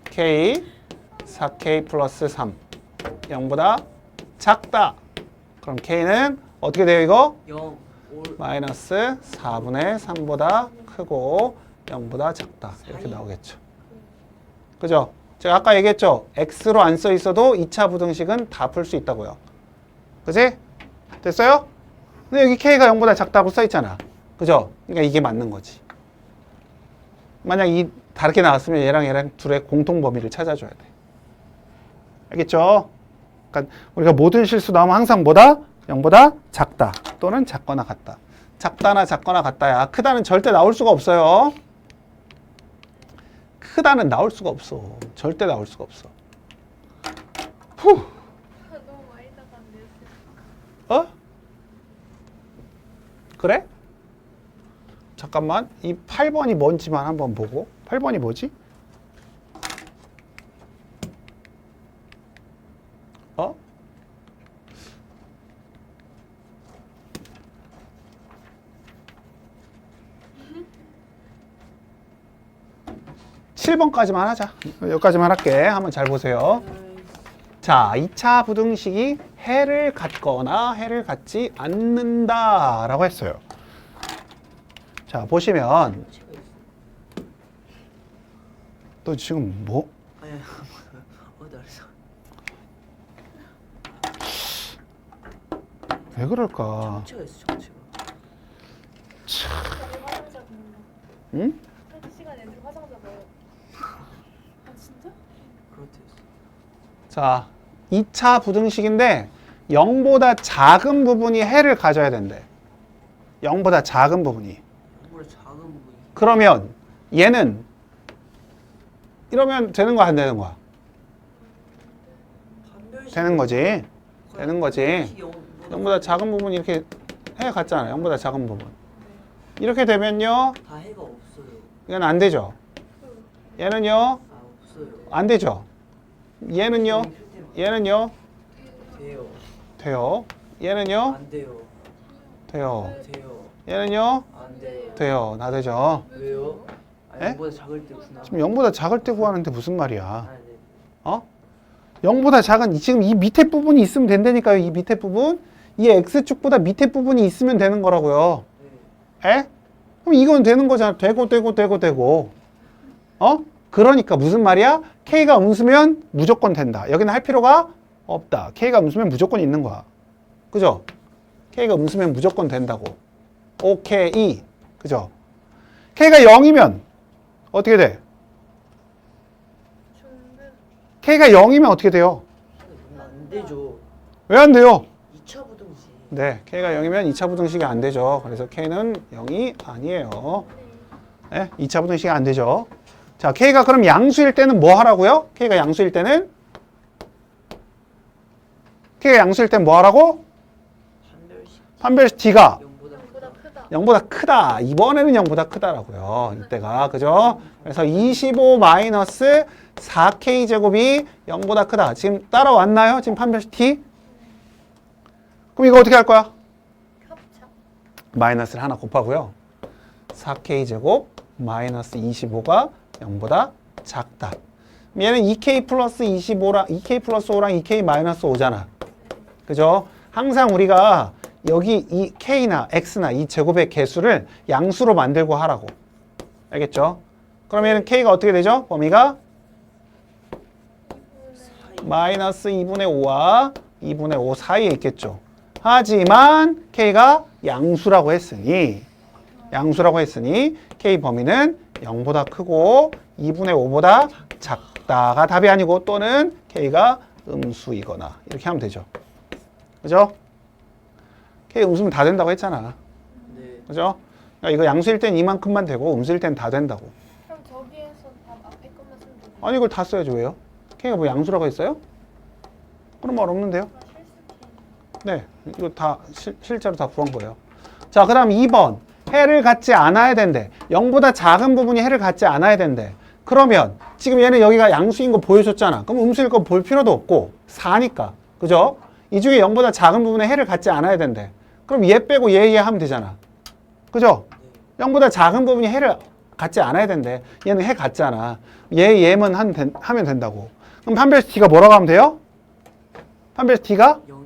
K 4K 플러스 3 0보다 작다. 그럼 K는 어떻게 돼요, 이거? 0, 올. 마이너스 4분의 3보다 크고 0보다 작다. 이렇게 나오겠죠. 그죠? 제가 아까 얘기했죠? X로 안 써 있어도 2차 부등식은 다 풀 수 있다고요. 그지? 됐어요? 근데 여기 K가 0보다 작다고 써 있잖아. 그죠? 그러니까 이게 맞는 거지. 만약 이 다르게 나왔으면 얘랑 둘의 공통 범위를 찾아줘야 돼. 알겠죠? 그러니까 우리가 모든 실수 나오면 항상 뭐다? 0보다 작다 또는 작거나 같다. 작다나 작거나 같다야. 크다는 절대 나올 수가 없어요. 크다는 나올 수가 없어. 절대 나올 수가 없어. 후. 너무 많이 나갔네요. 어? 그래? 잠깐만. 이 8번이 뭔지만 한번 보고. 8번이 뭐지? 어? (7번까지만) 하자. 여기까지만 할게. 한번 잘 보세요. 자, 2차 부등식이 해를 갖거나 해를 갖지 않는다 라고 했어요. 자, 보시면 너 지금 뭐? 아니, 알았어. 왜 그럴까? 정체가 있어, 정체가. 애들 화장 잡는다. 응? 한 시간 애들 화장 잡아요. 아, 진짜? 그렇대요. 자, 2차 부등식인데 0보다 작은 부분이 해를 가져야 된대. 0보다 작은 부분이. 정말 작은 부분이. 그러면 얘는 이러면 되는 거야, 안 되는 거야? 판별식. 되는 거지. 되는 거지. 판별식이 0보다 작은 부분이 이렇게 해 갔잖아요. 0보다 작은 부분. 이렇게 되면요. 다 해가 없어요. 이건 안 되죠. 얘는요. 아, 없어요. 안 되죠. 얘는요. 얘는요. 돼요. 돼요. 얘는요. 안 돼요. 돼요. 돼요. 얘는요. 안 돼요. 돼요. 나 되죠. 왜요? 아니, 에? 0보다 작을 때구나. 지금 0보다 작을 때 구하는데 무슨 말이야? 아, 네. 어? 0보다 작은 지금 이 밑에 부분이 있으면 된다니까요. 이 밑에 부분. 이 X축보다 밑에 부분이 있으면 되는 거라고요. 네. 에? 그럼 이건 되는 거잖아. 되고. 어? 그러니까 무슨 말이야? K가 음수면 무조건 된다. 여기는 할 필요가 없다. K가 음수면 무조건 있는 거야. 그죠? K가 음수면 무조건 된다고. 오케이. 그죠? K가 0이면 어떻게 돼? 중급. K가 0이면 어떻게 돼요? 안 되죠. 왜 안 돼요? 2차 부등식. 네, K가 0이면 2차 부등식이 안 되죠. 그래서 K는 0이 아니에요. 네, 2차 부등식이 안 되죠. 자, K가 그럼 양수일 때는 뭐 하라고요? K가 양수일 때는? K가 양수일 때는 뭐 하라고? 판별식 판별식 D가 0보다 0보다 크다. 0보다 크다. 이번에는 0보다 크다라고요. 이때가. 그죠? 그래서 25 마이너스 4K 제곱이 0보다 크다. 지금 따라왔나요? 지금 판별식 T? 그럼 이거 어떻게 할 거야? 합차. 마이너스를 하나 곱하고요. 4K 제곱 마이너스 25가 0보다 작다. 얘는 2K 플러스 25랑 2K 플러스 5랑 2K 마이너스 5잖아. 그죠? 항상 우리가 여기 이 K나 X나 이 제곱의 개수를 양수로 만들고 하라고. 알겠죠? 그러면 K가 어떻게 되죠? 범위가 마이너스 2분의 5와 2분의 5 사이에 있겠죠. 하지만 K가 양수라고 했으니 K 범위는 0보다 크고 2분의 5보다 작다가 답이 아니고 또는 K가 음수이거나 이렇게 하면 되죠. 그죠? K 음수면 다 된다고 했잖아. 네. 그죠? 그러니까 이거 양수일 땐 이만큼만 되고 음수일 땐 다 된다고. 그럼 저기에서 답 앞에 것만 쓰면 되죠. 아니 이걸 다 써야죠. 왜요? K가 뭐 양수라고 했어요? 그런 말 없는데요? 네, 이거 다 실제로 다 구한 거예요. 자, 그 다음 2번. 해를 갖지 않아야 된대. 0보다 작은 부분이 해를 갖지 않아야 된대. 그러면 지금 얘는 여기가 양수인 거 보여줬잖아. 그럼 음수일 거 볼 필요도 없고 4니까. 그죠? 이 중에 0보다 작은 부분에 해를 갖지 않아야 된대. 그럼 얘 빼고 얘 하면 되잖아. 그죠? 0보다 작은 부분이 해를 갖지 않아야 된대. 얘는 해 갖잖아. 얘만 하면 된다고. 그럼 판별식 T가 뭐라고 하면 돼요? 판별식 T가 0이야.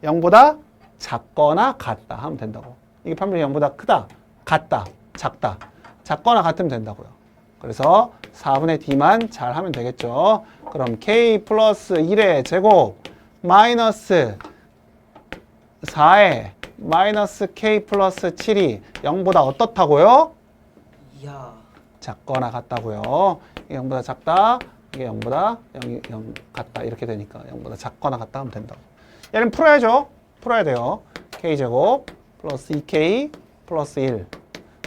0보다 작거나 같다 하면 된다고. 이게 판별식 0보다 크다, 같다, 작다. 작거나 같으면 된다고요. 그래서 4분의 D만 잘 하면 되겠죠. 그럼 K 플러스 1의 제곱 마이너스 4의 마이너스 K 플러스 7이 0보다 어떻다고요? 이야. 작거나 같다고요. 이게 0보다 작다, 이게 0보다 0 같다 이렇게 되니까 0보다 작거나 같다 하면 된다고. 얘는 풀어야죠. 풀어야 돼요. K제곱 플러스 2K 플러스 1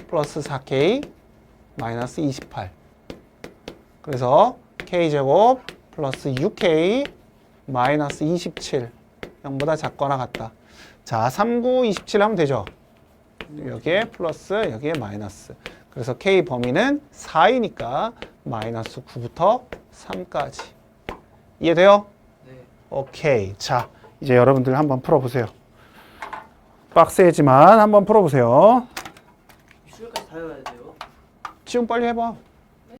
플러스 4K 마이너스 28. 그래서 K제곱 플러스 6K 마이너스 27. 0보다 작거나 같다. 자, 3, 9, 27 하면 되죠. 여기에 플러스, 여기에 마이너스. 그래서 K 범위는 4이니까 마이너스 9부터 3까지. 이해돼요? 네. 오케이. 자, 이제 여러분들 한번 풀어보세요. 빡세지만 한번 풀어보세요. 수요까지 다 외워야 돼요. 지금 빨리 해봐.